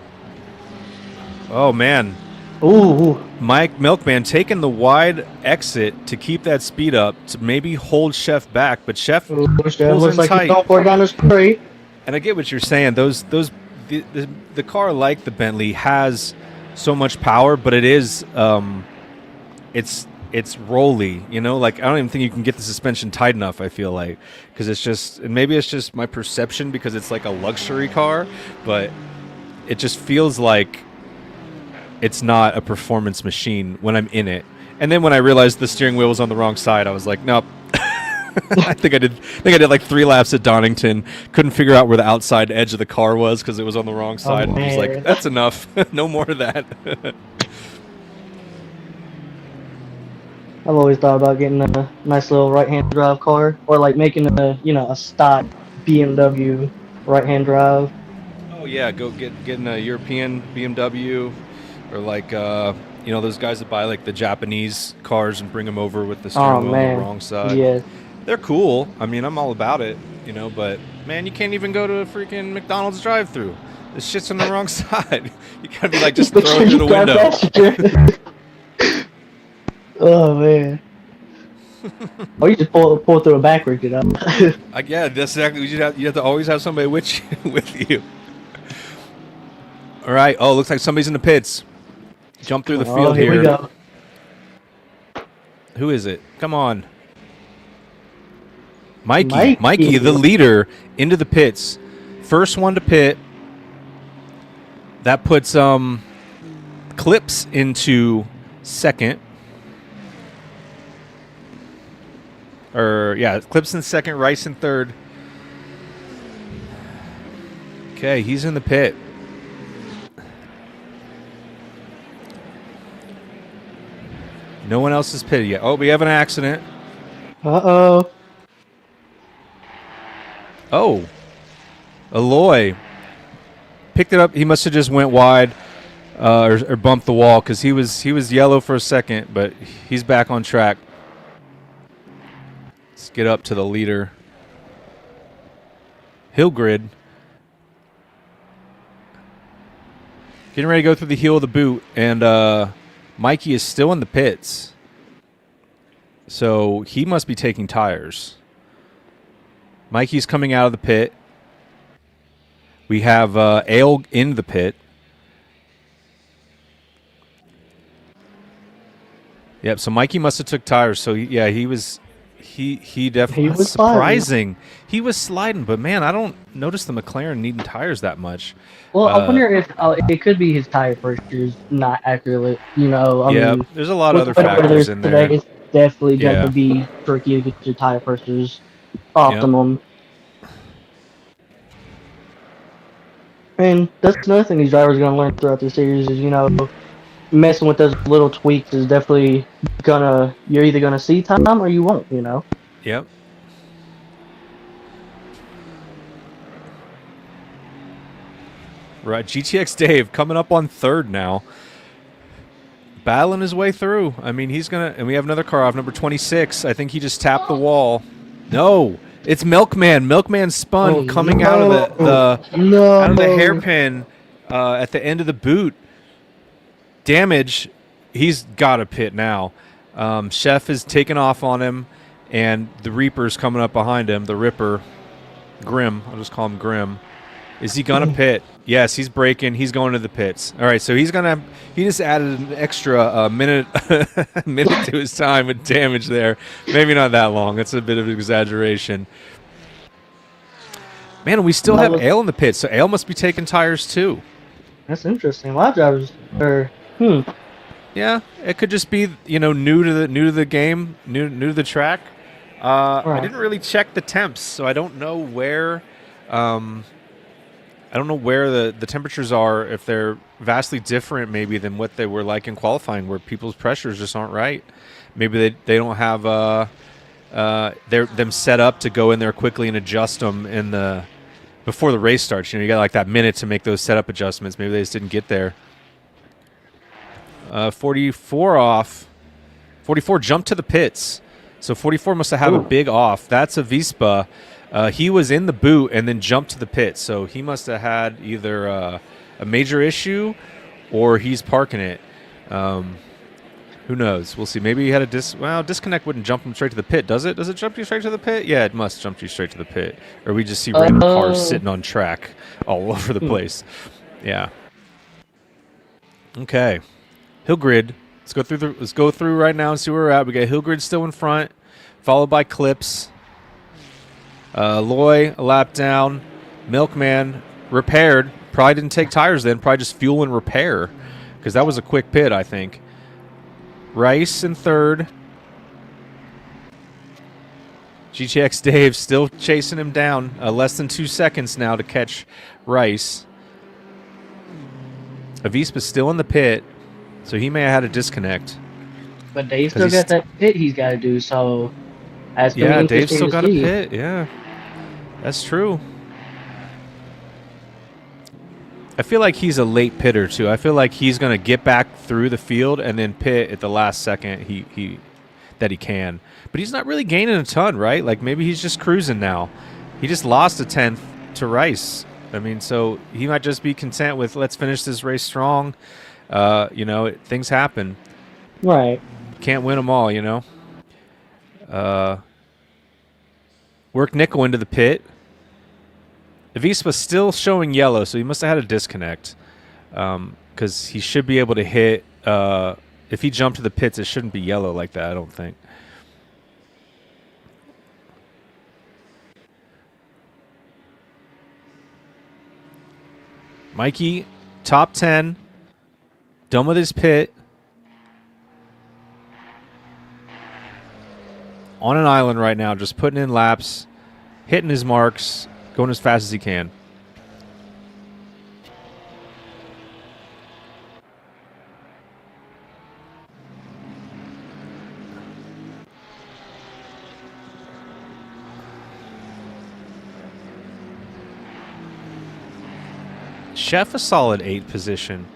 Oh man. Ooh. Mike Milkman taking the wide exit to keep that speed up to maybe hold Chef back, but Chef looks like he's going for it down the straight. And I get what you're saying. The car like the Bentley has so much power, but it is it's rolly. You know, like I don't even think you can get the suspension tight enough. I feel like because it's just, and maybe it's just my perception because it's like a luxury car, but it just feels like it's not a performance machine when I'm in it. And then when I realized the steering wheel was on the wrong side, I was like, nope. I think I did like 3 laps at Donington. Couldn't figure out where the outside edge of the car was because it was on the wrong side. And I was like, that's enough. No more of that. I've always thought about getting a nice little right-hand drive car, or like making a stock BMW right-hand drive. Oh yeah, getting a European BMW, or like those guys that buy like the Japanese cars and bring them over with the steering wheel on the wrong side. Yeah. They're cool. I mean, I'm all about it, but man, you can't even go to a freaking McDonald's drive-thru. This shit's on the wrong side. You gotta be like, just throw it through the window. Oh man. Or you just pull through it backwards, you know. Yeah, that's exactly. You have to always have somebody with you. All right. Oh, looks like somebody's in the pits. Jump through the field here. We go. Who is it? Come on. Mikey, the leader, into the pits. First one to pit. That puts Clips into second. Clips in second, Rice in third. Okay, he's in the pit. No one else is pitted yet. Oh, we have an accident. Uh-oh. Oh. Aloy picked it up. He must have just went wide or bumped the wall because he was yellow for a second, but he's back on track. Let's get up to the leader. Hillgrid. Getting ready to go through the heel of the boot, and Mikey is still in the pits. So he must be taking tires. Mikey's coming out of the pit. We have Ale in the pit. Yep, so Mikey must have took tires. So, yeah, he definitely He was surprising. He was sliding, but, man, I don't notice the McLaren needing tires that much. Well, I wonder if it could be his tire pressures not accurate. I mean, there's a lot of with other the weather factors in today, there. it's definitely going Yeah. to be tricky to get your tire pressures optimum. And that's another thing these drivers are going to learn throughout the series is, messing with those little tweaks is definitely you're either going to see time or you won't, Yep. Right, GTX Dave coming up on third now. Battling his way through. I mean, he's going to... And we have another car off, number 26. I think he just tapped the wall. No! It's Milkman. Milkman spun coming out of the hairpin at the end of the boot. Damage. He's got to pit now. Chef is taking off on him, and the Reaper's coming up behind him. The Ripper. Grim. I'll just call him Grim. Is he going to pit? Yes, he's braking. He's going to the pits. All right, so he just added an extra minute to his time with damage there. Maybe not that long. That's a bit of an exaggeration. Man, we still have Ale in the pits, so Ale must be taking tires too. That's interesting. A lot of drivers are, Yeah, it could just be, new to the game, new to the track. Right. I didn't really check the temps, so I don't know where the temperatures are, if they're vastly different maybe than what they were like in qualifying, where people's pressures just aren't right. Maybe they don't have them set up to go in there quickly and adjust them before the race starts. You got like that minute to make those setup adjustments. Maybe they just didn't get there. 44 off. 44 jumped to the pits. So 44 must have a big off. That's a Vespa. He was in the boot and then jumped to the pit, so he must have had either a major issue or he's parking it. Who knows? We'll see. Maybe he had a disconnect wouldn't jump him straight to the pit, does it? Does it jump you straight to the pit? Yeah, it must jump you straight to the pit. Or we just see random cars sitting on track all over the place. Yeah. Okay. Hillgrid. Let's go through right now and see where we're at. We got Hillgrid still in front, followed by Clips. Loy, a lap down. Milkman, repaired. Probably didn't take tires then. Probably just fuel and repair, because that was a quick pit, I think. Rice in third. GTX Dave still chasing him down. Less than 2 seconds now to catch Rice. Avispa's still in the pit, so he may have had a disconnect. But Dave still got that pit he's got to do, so... Yeah, Dave's still got a pit, yeah. That's true. I feel like he's a late pitter, too. I feel like he's going to get back through the field and then pit at the last second that he can. But he's not really gaining a ton, right? Like, maybe he's just cruising now. He just lost a 10th to Rice. I mean, so he might just be content with, let's finish this race strong. Things happen. Right. Can't win them all, Work Nickel into the pit. Avispa's still showing yellow, so he must have had a disconnect. Because he should be able to hit... if he jumped to the pits, it shouldn't be yellow like that, I don't think. Mikey, top 10. Done with his pit. On an island right now, just putting in laps, hitting his marks, going as fast as he can. Chef a solid 8th position.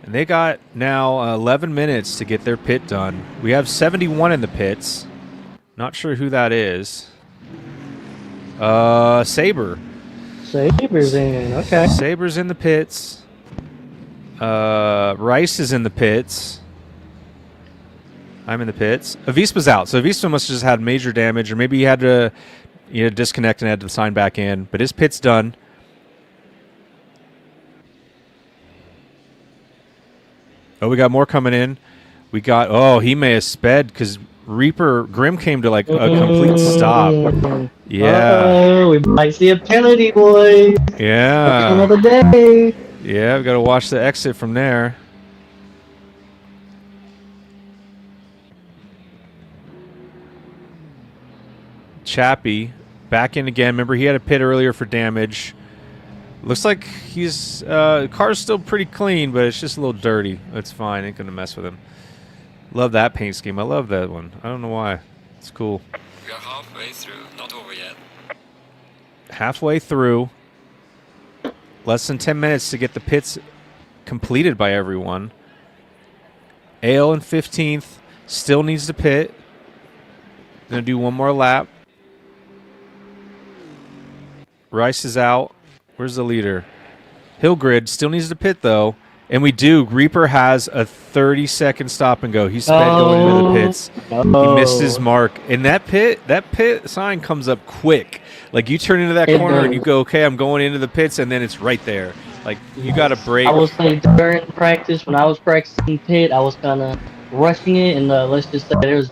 And they got now 11 minutes to get their pit done. We have 71 in the pits. Not sure who that is. Saber. Saber's in. Okay. Saber's in the pits. Rice is in the pits. I'm in the pits. Avispa's out, so Avispa must have just had major damage, or maybe he had to disconnect and had to sign back in. But his pit's done. Oh, we got more coming in. We got, oh, he may have sped because Grim came to like a complete stop. Yeah. Oh, we might see a penalty, boys. Yeah. Another day. Yeah, we got to watch the exit from there. Chappie back in again. Remember, he had a pit earlier for damage. Looks like he's car's still pretty clean, but it's just a little dirty. It's fine. Ain't gonna mess with him. Love that paint scheme. I love that one. I don't know why. It's cool. We are halfway through, not over yet. Halfway through. Less than 10 minutes to get the pits completed by everyone. Ale in 15th. Still needs to pit. Gonna do one more lap. Rice is out. Where's the leader? Hillgrid still needs to pit, though. And we do. Reaper has a 30-second stop and go. He sped going into the pits. He missed his mark. And that pit sign comes up quick. Like, you turn into that corner and you go, okay, I'm going into the pits, and then it's right there. Like, you got to break. I was like, during practice, when I was practicing pit, I was kind of rushing it. And let's just say there was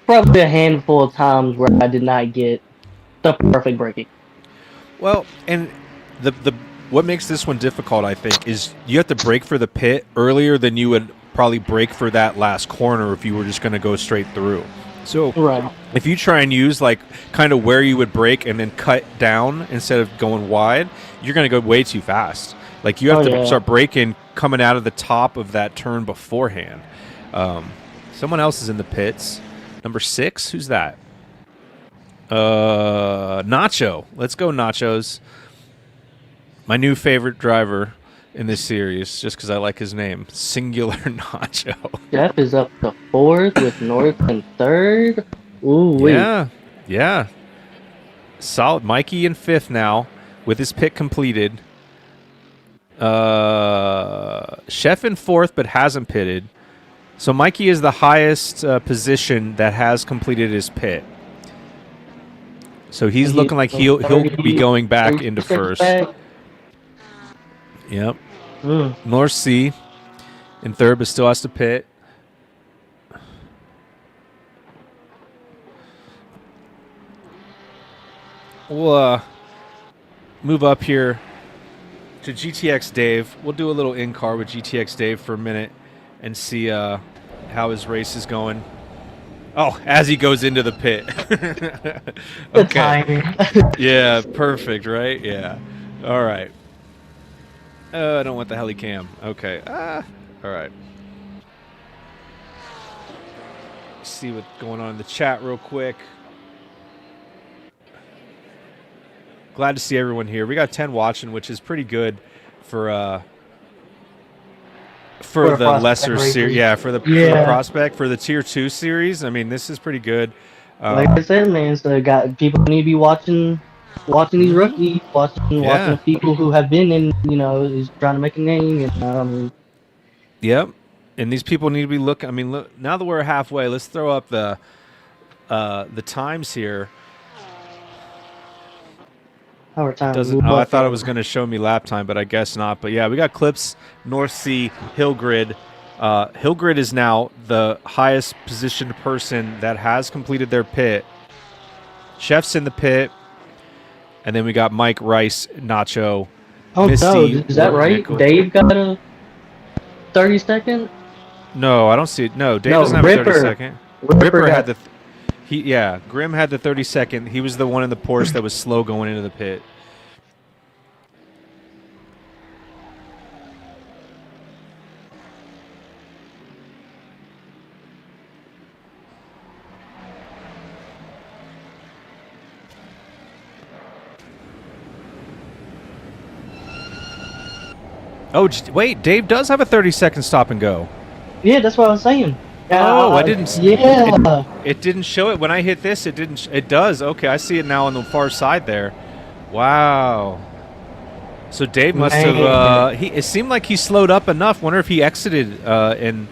probably a handful of times where I did not get the perfect braking. Well, and the what makes this one difficult, I think, is you have to brake for the pit earlier than you would probably brake for that last corner if you were just going to go straight through. So if you try and use like kind of where you would brake and then cut down instead of going wide, you're going to go way too fast. Like you have to start braking coming out of the top of that turn beforehand. Someone else is in the pits. Number 6, who's that? Nacho. Let's go, Nachos. My new favorite driver in this series, just because I like his name. Singular Nacho. Jeff is up to 4th with North in 3rd. Ooh, yeah. Solid. Mikey in 5th now with his pit completed. Chef in 4th, but hasn't pitted. So Mikey is the highest position that has completed his pit. So he's looking like he'll be going back into 1st. Yep. North Sea in 3rd, but still has to pit. We'll move up here to GTX Dave. We'll do a little in-car with GTX Dave for a minute and see how his race is going. Oh, as he goes into the pit. Okay. Yeah, perfect, right? Yeah. All right. I don't want the helicam. Okay. All right. See what's going on in the chat real quick. Glad to see everyone here. We got 10 watching, which is pretty good for the lesser series. Yeah, for the prospect, for the tier 2 series. I mean, this is pretty good. Like I said, man, so people need to be watching these rookies, watching people who have been in, is trying to make a name. And, Yep. And these people need to be looking. I mean, look, now that we're halfway, let's throw up the times here. our time. I thought it was going to show me lap time, but I guess not. But yeah, we got clips, North Sea, Hillgrid. Hillgrid is now the highest positioned person that has completed their pit. Chef's in the pit. And then we got Mike, Rice, Nacho, Misty. No, is that right? Dave got a 30-second? No, I don't see it. No, Dave doesn't have a 30-second. Ripper had the... Grim had the 30-second. He was the one in the Porsche that was slow going into the pit. Oh, wait, Dave does have a 30-second stop and go. Yeah, that's what I was saying. Oh, I didn't. Yeah. It didn't show it when I hit this. It didn't. It does. Okay, I see it now on the far side there. Wow. So Dave must have. It seemed like he slowed up enough. Wonder if he exited and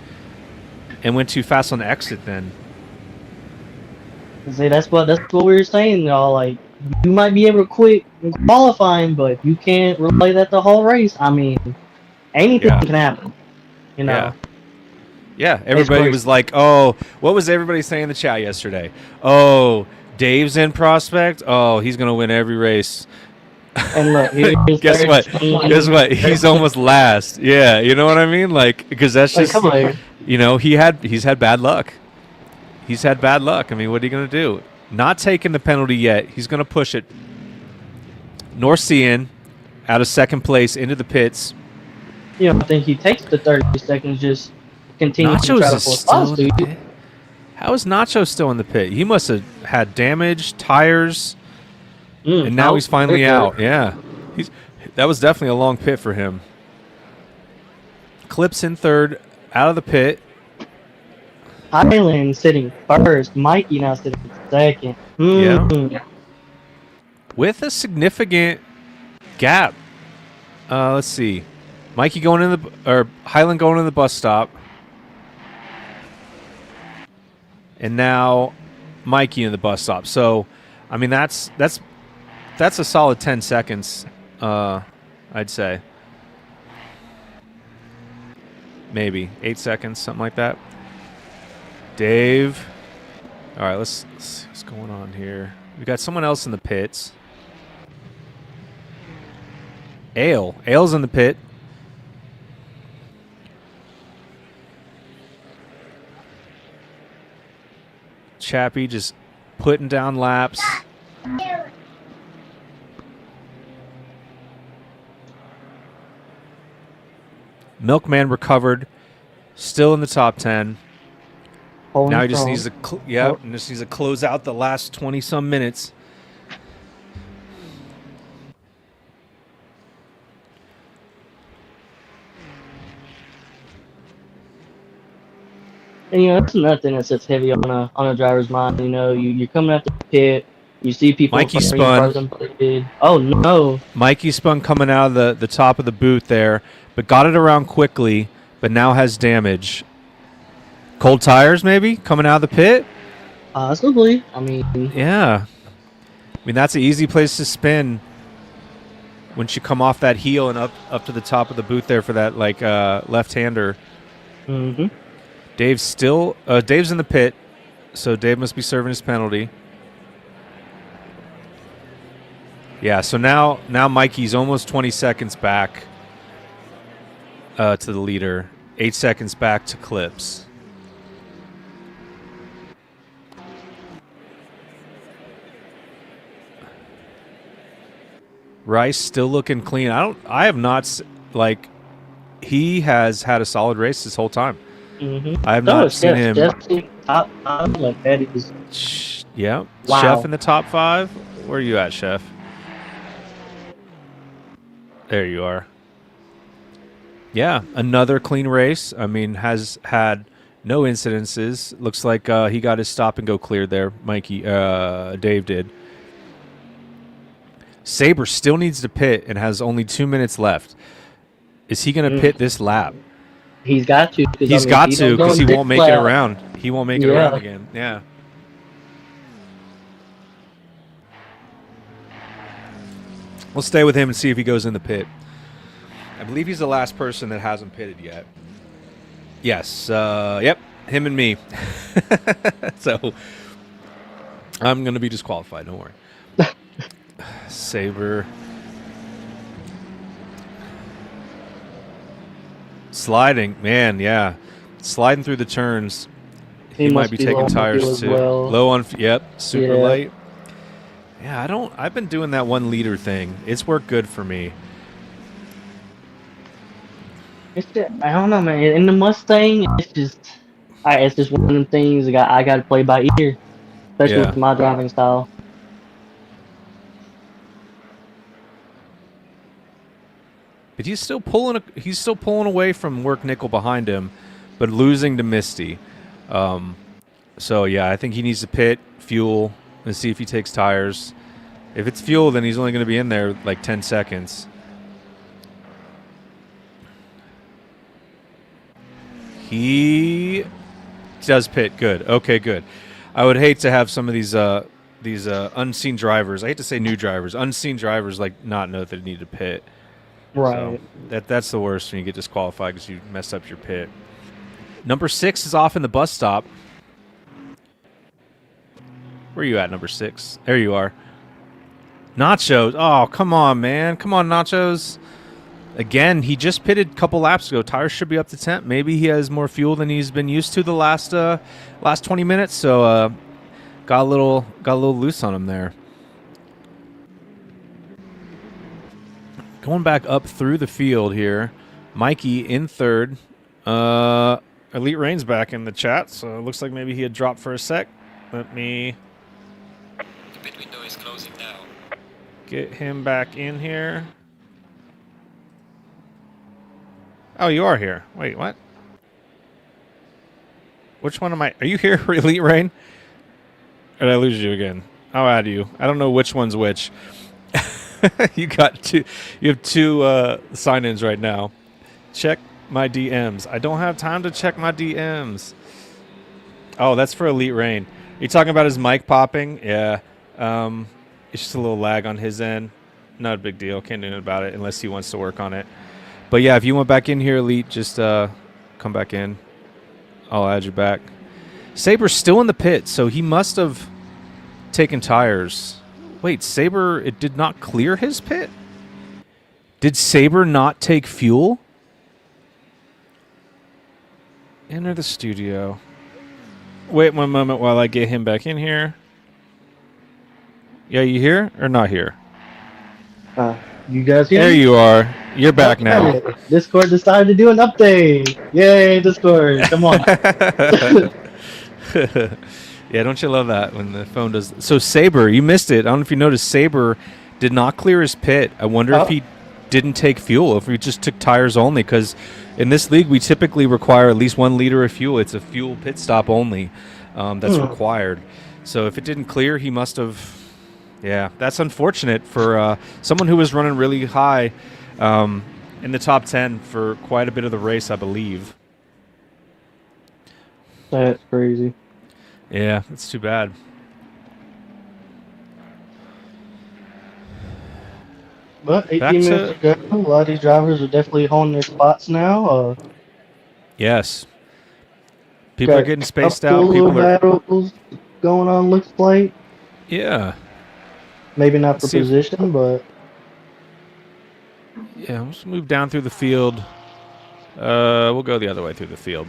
went too fast on the exit then. See, that's what we were saying, y'all. Like, you might be able to quit in qualifying, but if you can't relay that the whole race, I mean, anything can happen. You know. Yeah. Yeah, everybody was like, "Oh, what was everybody saying in the chat yesterday? Oh, Dave's in Prospect. Oh, he's gonna win every race." And look, guess what? Guess what? He's almost last. Yeah, you know what I mean? Like, because that's just, come on. you know, he's had bad luck. He's had bad luck. I mean, what are you gonna do? Not taking the penalty yet. He's gonna push it. Norcian out of second place into the pits. You know, I think he takes the 30 seconds, just continue to try to force us, dude. How is Nacho still in the pit? He must have had damage, tires, and now he's finally out. Yeah, that was definitely a long pit for him. Clips in third, out of the pit. Highland sitting first. Mikey now sitting second. Yeah. With a significant gap. Let's see. Mikey Highland going in the bus stop. And now Mikey in the bus stop. So, I mean, that's a solid 10 seconds, I'd say. Maybe 8 seconds, something like that. Dave. All right, let's see what's going on here. We got someone else in the pits. Ale's in the pit. Chappie just putting down laps. Milkman recovered, still in the top 10. Now he just needs to, just needs to close out the last 20-some minutes. And you know, that's another thing that sits heavy on a driver's mind. You know, you're coming out the pit, you see people. Mikey spun. Oh no! Mikey spun coming out of the top of the boot there, but got it around quickly, but now has damage. Cold tires maybe coming out of the pit. Possibly. I mean. Yeah. I mean that's an easy place to spin. Once you come off that heel and up to the top of the boot there for that like left-hander. Mm-hmm. Dave's in the pit, so Dave must be serving his penalty. Yeah, so now Mikey's almost 20 seconds back to the leader, 8 seconds back to Clips. Rice still looking clean. I have not like he has had a solid race this whole time. Mm-hmm. I have not seen him. Like that is. Yeah. Wow. Chef in the top 5. Where are you at, Chef? There you are. Yeah, another clean race. I mean, has had no incidences. Looks like he got his stop and go cleared there. Dave did. Sabre still needs to pit and has only 2 minutes left. Is he going to pit this lap? He's got to. He's got to because he won't make it around. He won't make it around again. Yeah. We'll stay with him and see if he goes in the pit. I believe he's the last person that hasn't pitted yet. Yes. Yep. Him and me. So I'm going to be disqualified. Don't worry. Sabre. Sliding, man, yeah. Sliding through the turns. He might be taking tires too. Low on, super light. Yeah, I've been doing that 1 liter thing. It's worked good for me. I don't know, man. In the Mustang, it's just one of them things I got to play by ear, especially with my driving style. But he's still pulling away from Work Nickel behind him, but losing to Misty. So yeah, I think he needs to pit, fuel, and see if he takes tires. If it's fuel, then he's only going to be in there like 10 seconds. He does pit. Good. Okay, good. I would hate to have some of these unseen drivers. I hate to say new drivers. Unseen drivers like not know that they need to pit. Right. So that's the worst when you get disqualified because you messed up your pit. Number 6 is off in the bus stop. Where are you at, number 6? There you are. Nachos. Oh, come on, man. Come on, Nachos. Again, he just pitted a couple laps ago. Tires should be up to temp. Maybe he has more fuel than he's been used to the last 20 minutes. So got a little loose on him there. Going back up through the field here. Mikey in third. Elite Rain's back in the chat, so it looks like maybe he had dropped for a sec. Let me The pit window is closing now. get him back in here. Oh, you are here. Wait, what? Which one am I? Are you here for Elite Rain? Or did I lose you again? I'll add you. I don't know which one's which. You got two. You have two sign-ins right now. Check my DMs. I don't have time to check my DMs. Oh, that's for Elite Rain. Are you talking about his mic popping? Yeah. It's just a little lag on his end. Not a big deal. Can't do anything about it unless he wants to work on it. But yeah, if you want back in here, Elite, just come back in. I'll add you back. Saber's still in the pit, so he must have taken tires. Wait, Saber, it did not clear his pit? Did Saber not take fuel? Enter the studio. Wait one moment while I get him back in here. Yeah, you here or not here? You guys here? There you are. You're back now. Okay. Discord decided to do an update. Yay, Discord. Come on. Yeah, don't you love that when the phone does? So Saber, you missed it. I don't know if you noticed. Saber did not clear his pit. I wonder if he didn't take fuel, if he just took tires only, because in this league we typically require at least 1 liter of fuel. It's a fuel pit stop only that's required. So if it didn't clear, he must have. Yeah, that's unfortunate for someone who was running really high in the top 10 for quite a bit of the race, I believe. That's crazy. Yeah, that's too bad. But 18 Back minutes to go. A lot of these drivers are definitely holding their spots now. Yes. People are getting spaced out. Couple People little are. battles going on, looks like. Yeah. Maybe not for See if- position, but Yeah, let's move down through the field. We'll go the other way through the field.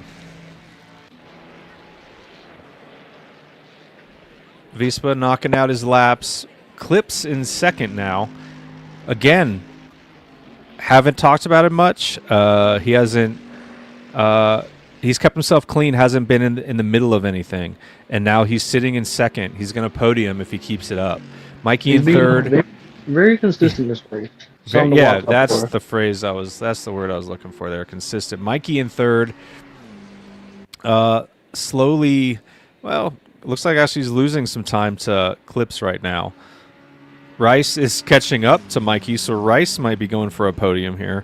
Vespa knocking out his laps. Clips in second now. Again, haven't talked about it much. He hasn't. He's kept himself clean. Hasn't been in the middle of anything, and now he's sitting in second. He's going to podium if he keeps it up. Mikey in third. Very, very consistent this race. Something to Yeah, watch out that's for. the phrase that's the word I was looking for there. Consistent. Mikey in third. Slowly, well, looks like actually he's losing some time to Clips right now. Rice is catching up to Mikey, so Rice might be going for a podium here.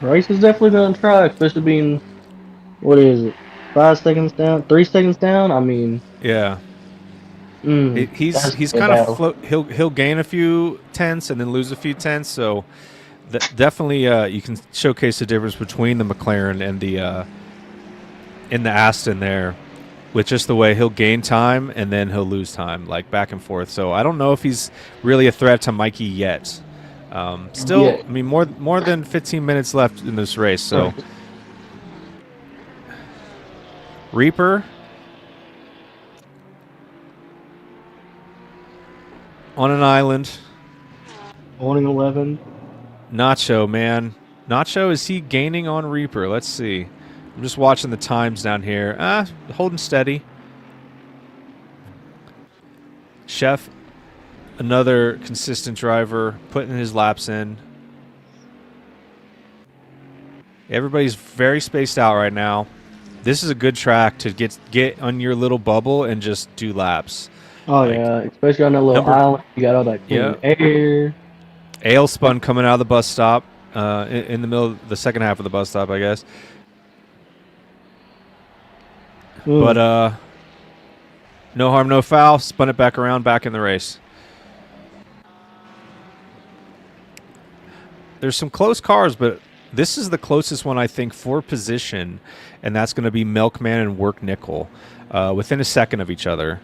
Rice is definitely going to try, especially being, what is it, 5 seconds down, 3 seconds down? I mean, Yeah. He's that's a kind battle. of he'll gain a few tenths and then lose a few tenths, so definitely you can showcase the difference between the McLaren and the Aston there, with just the way he'll gain time and then he'll lose time, like back and forth. So I don't know if he's really a threat to Mikey yet. Still, Yeah. I mean, more than 15 minutes left in this race, so Reaper. On an island. Holding 11. Nacho, man. Nacho, is he gaining on Reaper? Let's see. I'm just watching the times down here. Holding steady. Chef Another consistent driver putting his laps in. Everybody's very spaced out right now. This is a good track to get on your little bubble and just do laps. Oh, yeah, especially on that little island. You got all that clean air. Ale spun coming out of the bus stop in the middle of the second half of the bus stop, I guess. But no harm, no foul. Spun it back around, back in the race. There's some close cars, but this is the closest one, I think, for position, and that's going to be Milkman and Work Nickel within a second of each other.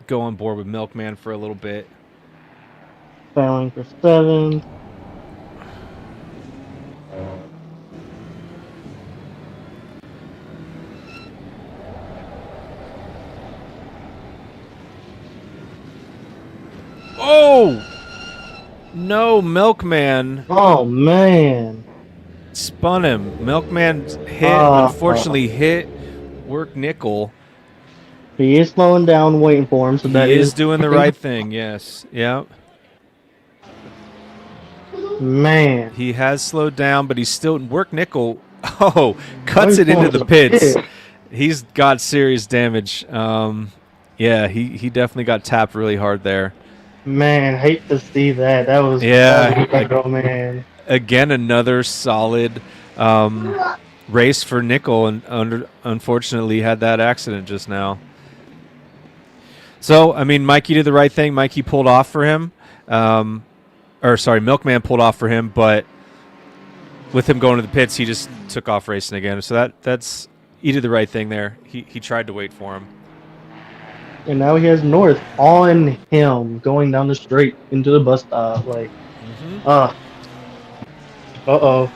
Go on board with Milkman for a little bit. Fouling for 7. Oh! No, Milkman. Oh, man. Spun him. Milkman unfortunately hit Work Nickel. He is slowing down, waiting for him. So He is doing the right thing, yes. Yeah. Man. He has slowed down, but he's still... Work Nickel, cuts it into the pits. He's got serious damage. Yeah, he definitely got tapped really hard there. Man, hate to see that. That was oh, man. Again, another solid race for Nickel, and unfortunately had that accident just now. So, I mean, Mikey did the right thing. Mikey pulled off for him. Milkman pulled off for him, but with him going to the pits, he just took off racing again. So that's he did the right thing there. He tried to wait for him. And now he has North on him going down the straight into the bus stop. Like, Uh-oh. Oh.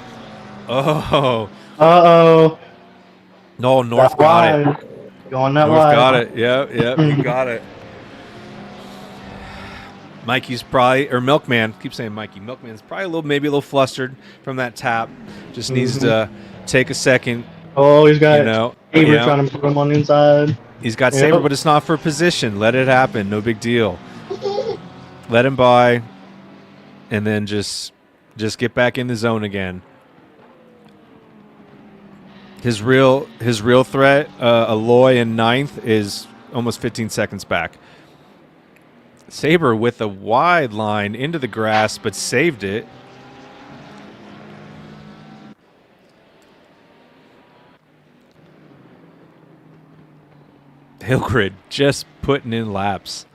Uh-oh. No, North got it. Going that North wide. got it. Yep, he got it. Mikey's probably, or Milkman, keep saying Mikey. Milkman's probably maybe a little flustered from that tap. Just needs to take a second. Oh, he's got Saber trying to put him on the inside. He's got Saber, but it's not for position. Let it happen. No big deal. Let him by, and then just get back in the zone again. His real threat, Aloy in 9th, is almost 15 seconds back. Saber with a wide line into the grass, but saved it. Hilgrid just putting in laps.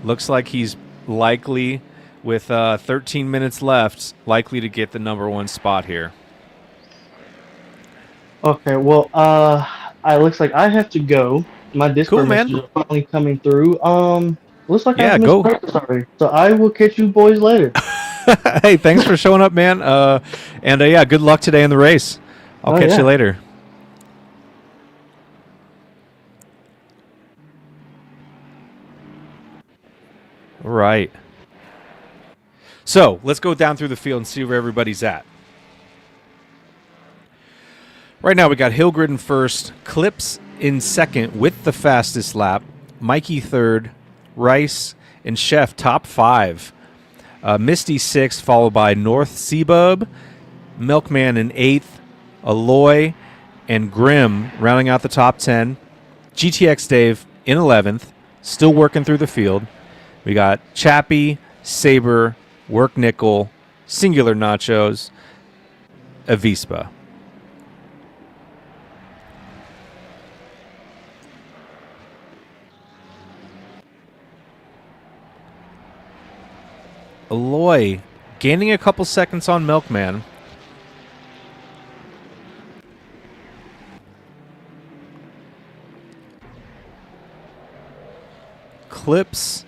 Looks like he's likely, with 13 minutes left, likely to get the #1 spot here. Okay, well, it looks like I have to go. My Discord message is finally coming through. Looks like I have go. Sorry. So I will catch you boys later. Hey, thanks for showing up, man. And good luck today in the race. I'll catch you later. All right. So let's go down through the field and see where everybody's at. Right now we got Hilgrid in first, Clips in second with the fastest lap, Mikey third, Rice and Chef top 5, Misty 6th, followed by North Seabub, Milkman in 8th, Aloy and Grim rounding out the top 10, GTX Dave in 11th, still working through the field. We got Chappie, Saber, Work Nickel, Singular Nachos, Avispa. Aloy gaining a couple seconds on Milkman. Clips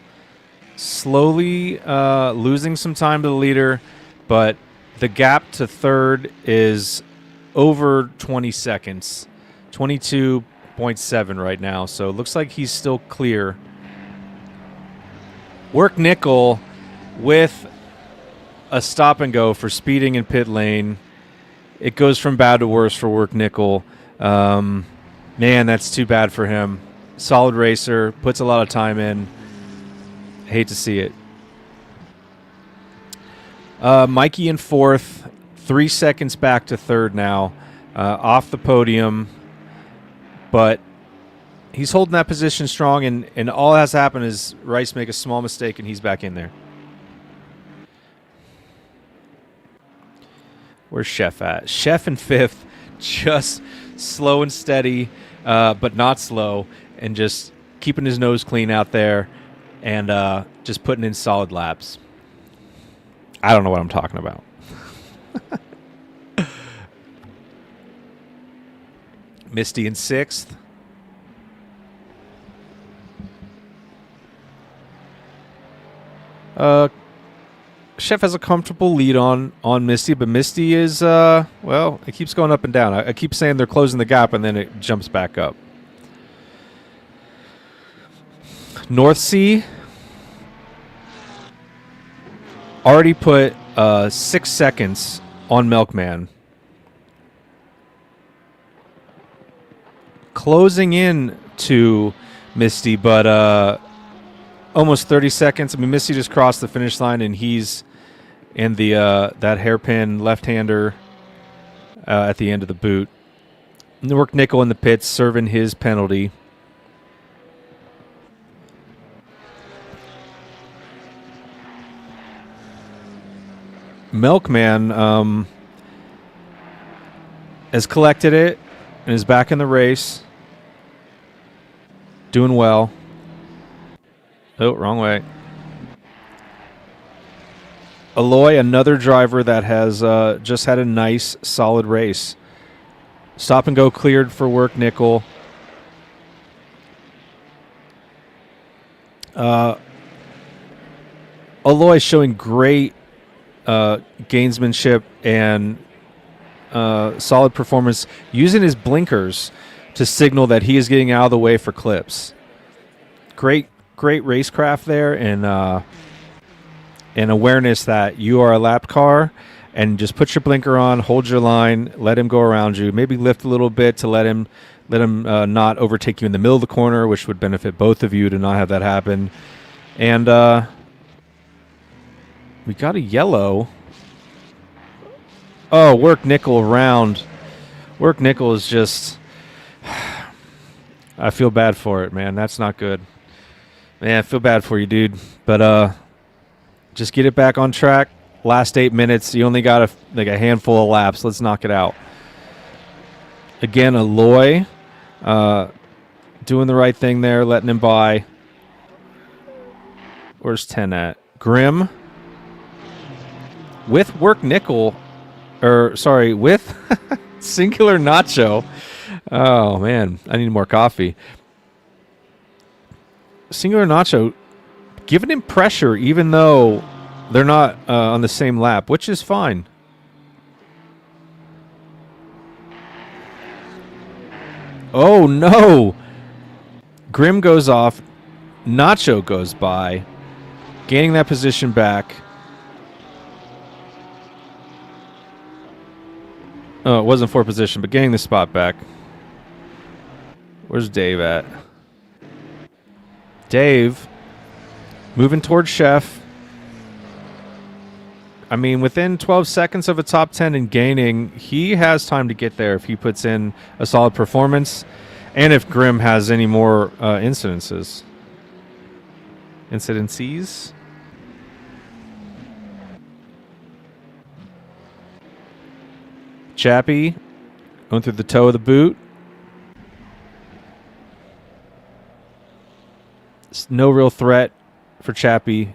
slowly losing some time to the leader, but the gap to third is over 20 seconds. 22.7 right now, so it looks like he's still clear. Work Nickel with a stop and go for speeding in pit lane. It goes from bad to worse for Work Nickel. Man, that's too bad for him. solid racer, puts a lot of time in. Hate to see it. Mikey in fourth, 3 seconds back to third now, off the podium, but he's holding that position strong, and all that has happened is Rice make a small mistake, and he's back in there. Where's Chef at? Chef in fifth, just slow and steady, but not slow, and just keeping his nose clean out there, and just putting in solid laps. I don't know what I'm talking about. Misty in sixth. Chef has a comfortable lead on Misty, but Misty is, well, it keeps going up and down. I keep saying they're closing the gap, and then it jumps back up. North Sea already put 6 seconds on Milkman. Closing in to Misty, but almost 30 seconds. I mean, Misty just crossed the finish line, and he's in the that hairpin left-hander at the end of the boot. Newark Nickel in the pits serving his penalty. Milkman has collected it and is back in the race. Doing well. Oh, wrong way. Aloy, another driver that has just had a nice, solid race. Stop and go cleared for Work Nickel. Aloy showing great gainsmanship and solid performance, using his blinkers to signal that he is getting out of the way for clips. Great racecraft there, and awareness that you are a lap car, and just put your blinker on, hold your line, let him go around you. Maybe lift a little bit to let him not overtake you in the middle of the corner, which would benefit both of you to not have that happen. And we got a yellow. Oh, Work Nickel around. Work Nickel is just... I feel bad for it, man. That's not good. Man, I feel bad for you, dude. But just get it back on track. Last 8 minutes. You only got a handful of laps. Let's knock it out. Again, Aloy doing the right thing there, letting him by. Where's 10 at? Grim with Work Nickel, with Singular Nacho. Oh, man, I need more coffee. Singular Nacho giving him pressure even though they're not on the same lap, which is fine. Oh, no. Grim goes off. Nacho goes by, gaining that position back. Oh, it wasn't for position, but gaining the spot back. Where's Dave at? Dave moving towards Chef. I mean, within 12 seconds of a top 10 and gaining, he has time to get there if he puts in a solid performance, and if Grim has any more incidences. Chappie going through the toe of the boot. It's no real threat for Chappie.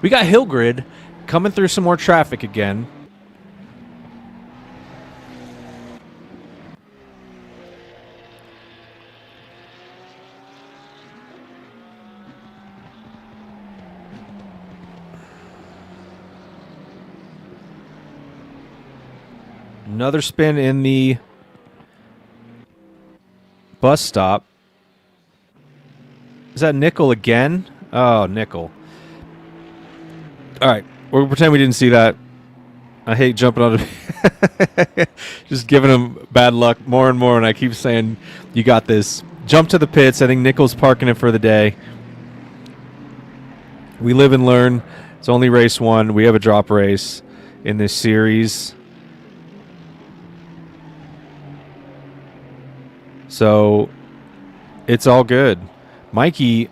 We got Hillgrid coming through some more traffic again. Another spin in the bus stop. Is that Nickel again? Oh, Nickel. All right. We'll pretend we didn't see that. I hate jumping on the just giving him bad luck more and more, and I keep saying, you got this. Jump to the pits. I think Nichols parking it for the day. We live and learn. It's only race one. We have a drop race in this series. So it's all good. Mikey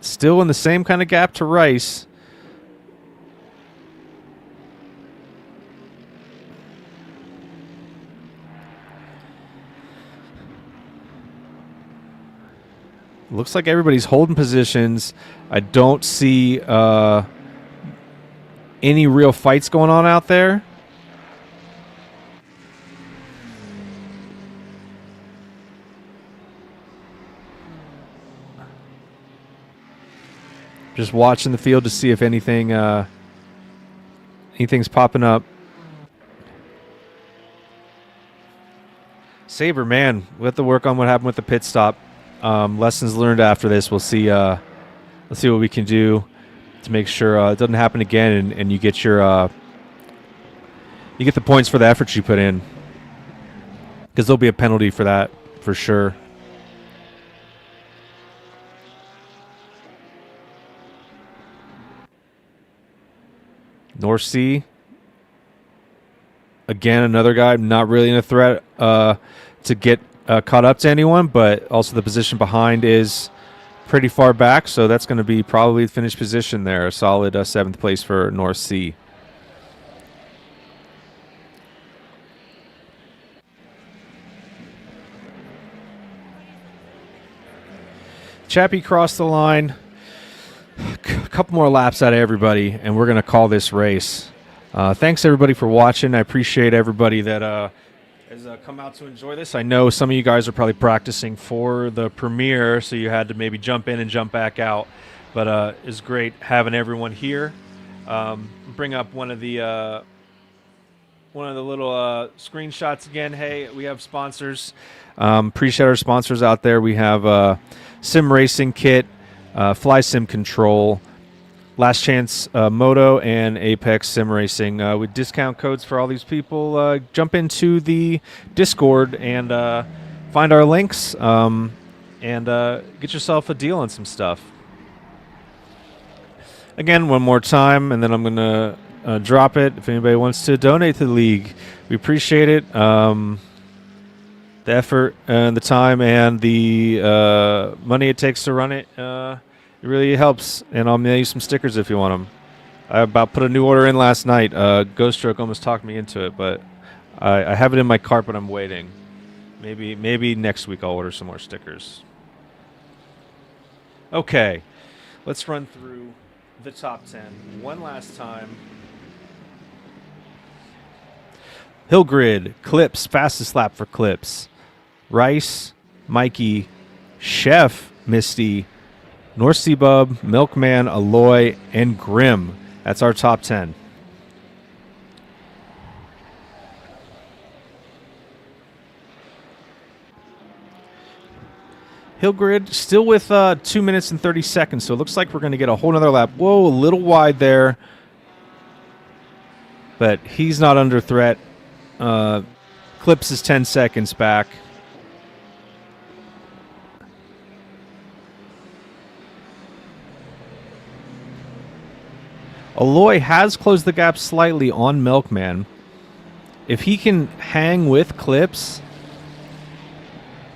still in the same kind of gap to Rice. Looks like everybody's holding positions. I don't see any real fights going on out there. Just watching the field to see if anything's popping up. Saber, man, we have to work on what happened with the pit stop. Lessons learned after this. We'll see. Let's see what we can do to make sure it doesn't happen again, and you get your you get the points for the effort you put in, because there'll be a penalty for that for sure. North Sea. Again, another guy not really in a threat to get caught up to anyone, but also the position behind is pretty far back, so that's going to be probably the finished position there. A solid 7th place for North Sea. Chappie crossed the line. A couple more laps out of everybody, and we're going to call this race. Thanks, everybody, for watching. I appreciate everybody that has come out to enjoy this. I know some of you guys are probably practicing for the premiere, so you had to maybe jump in and jump back out. But it's great having everyone here. Bring up one of the little screenshots again. Hey, we have sponsors. Appreciate our sponsors out there. We have Sime Racing Kit, Fly Sim Control, Last Chance Moto, and Apex Sim Racing. With discount codes for all these people, jump into the Discord and find our links and get yourself a deal on some stuff. Again, one more time, and then I'm going to drop it. If anybody wants to donate to the league, we appreciate it. The effort and the time and the money it takes to run it. It really helps, and I'll mail you some stickers if you want them. I about put a new order in last night. Ghost Stroke almost talked me into it, but I have it in my cart, but I'm waiting. Maybe next week I'll order some more stickers. Okay, let's run through the top 10 one last time. Hill Grid, Clips, fastest lap for Clips. Rice, Mikey, Chef, Misty, North Sea Bub, Milkman, Aloy, and Grim. That's our top 10. Hillgrid still with 2 minutes and 30 seconds, so it looks like we're going to get a whole nother lap. Whoa, a little wide there. But he's not under threat. Clips is 10 seconds back. Aloy has closed the gap slightly on Milkman. If he can hang with Clips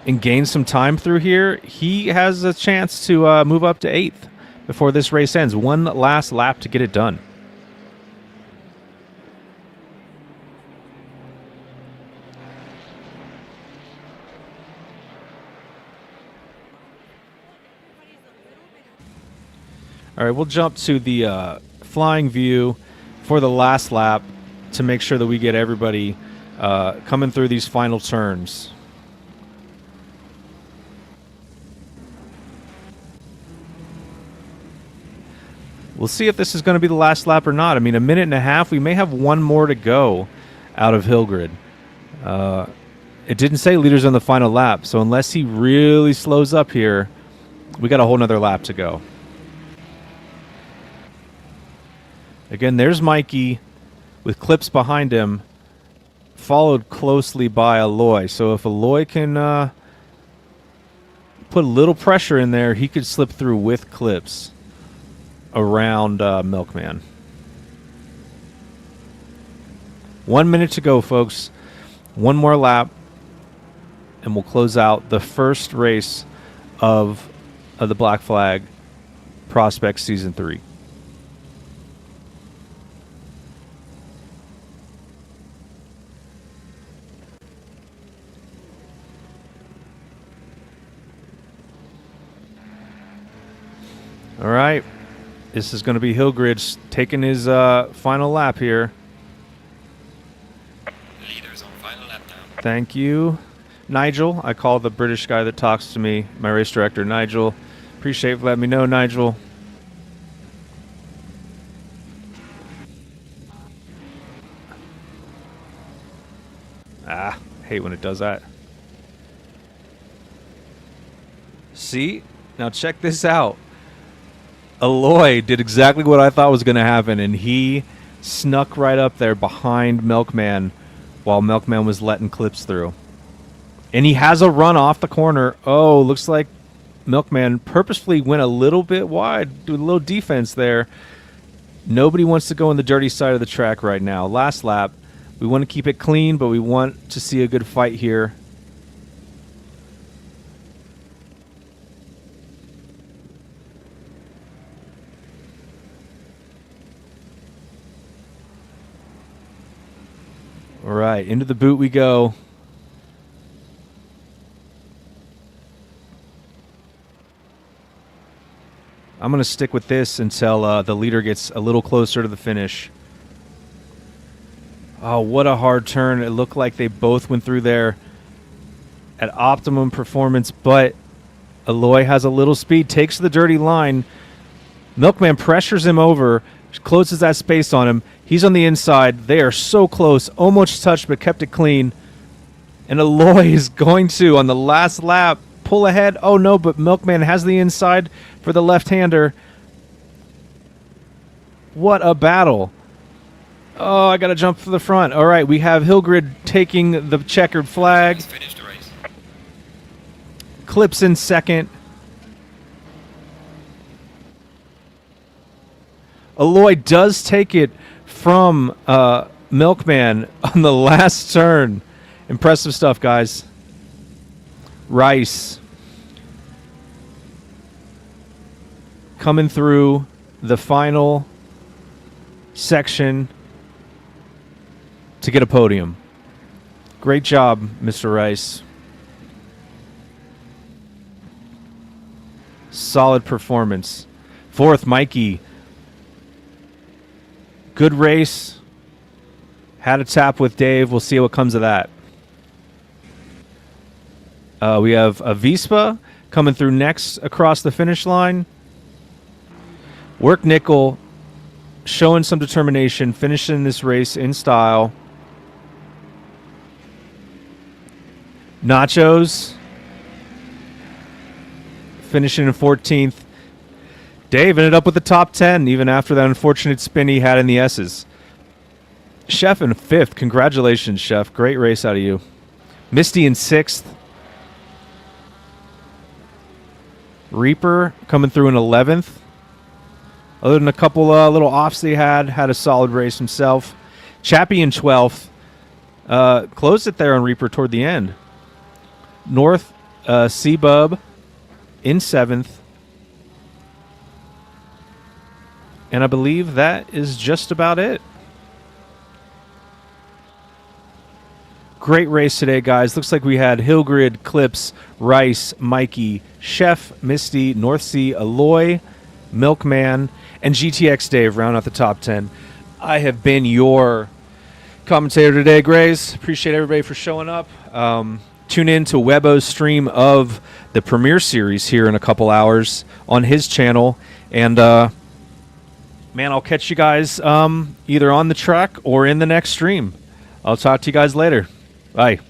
and gain some time through here, he has a chance to move up to 8th before this race ends. One last lap to get it done. All right, we'll jump to the flying view for the last lap to make sure that we get everybody coming through these final turns. We'll see if this is going to be the last lap or not. I mean, a minute and a half. We may have one more to go out of Hillgrid. It didn't say leaders on the final lap, so unless he really slows up here, we got a whole nother lap to go. Again, there's Mikey with Clips behind him, followed closely by Aloy. So if Aloy can put a little pressure in there, he could slip through with Clips around Milkman. 1 minute to go, folks. One more lap, and we'll close out the first race of the Black Flag Prospect Season 3. All right. This is going to be Hillgridge taking his final lap here. Leaders on final lap now. Thank you, Nigel. I call the British guy that talks to me my race director, Nigel. Appreciate you letting me know, Nigel. Hate when it does that. See? Now check this out. Aloy did exactly what I thought was going to happen, and he snuck right up there behind Milkman while Milkman was letting Clips through. And he has a run off the corner. Oh, looks like Milkman purposefully went a little bit wide, doing a little defense there. Nobody wants to go on the dirty side of the track right now. Last lap. We want to keep it clean, but we want to see a good fight here. All right, into the boot we go. I'm going to stick with this until the leader gets a little closer to the finish. Oh, what a hard turn. It looked like they both went through there at optimum performance, but Aloy has a little speed, takes the dirty line. Milkman pressures him over, closes that space on him. He's on the inside. They are so close, almost touched, but kept it clean. And Aloy is going to, on the last lap, pull ahead. Oh, no, but Milkman has the inside for the left-hander. What a battle. Oh, I got to jump for the front. All right, we have Hillgrid taking the checkered flag. Let's finish the race. Clips in second. Aloy does take it from Milkman on the last turn. Impressive stuff, guys. Rice coming through the final section to get a podium. Great job, Mr. Rice. Solid performance. Fourth, Mikey. Good race. Had a tap with Dave. We'll see what comes of that. We have a Vespa coming through next across the finish line. Work Nickel showing some determination, finishing this race in style. Nachos finishing in 14th. Dave ended up with the top 10, even after that unfortunate spin he had in the S's. Chef in 5th. Congratulations, Chef. Great race out of you. Misty in 6th. Reaper coming through in 11th. Other than a couple little offs they had a solid race himself. Chappie in 12th. Closed it there on Reaper toward the end. North, C-Bub in 7th. And I believe that is just about it. Great race today, guys. Looks like we had Hillgrid, Clips, Rice, Mikey, Chef, Misty, North Sea, Aloy, Milkman, and GTX Dave round out the top 10. I have been your commentator today, Grays. Appreciate everybody for showing up. Tune in to Webbo's stream of the Premiere Series here in a couple hours on his channel. And, man, I'll catch you guys either on the track or in the next stream. I'll talk to you guys later. Bye.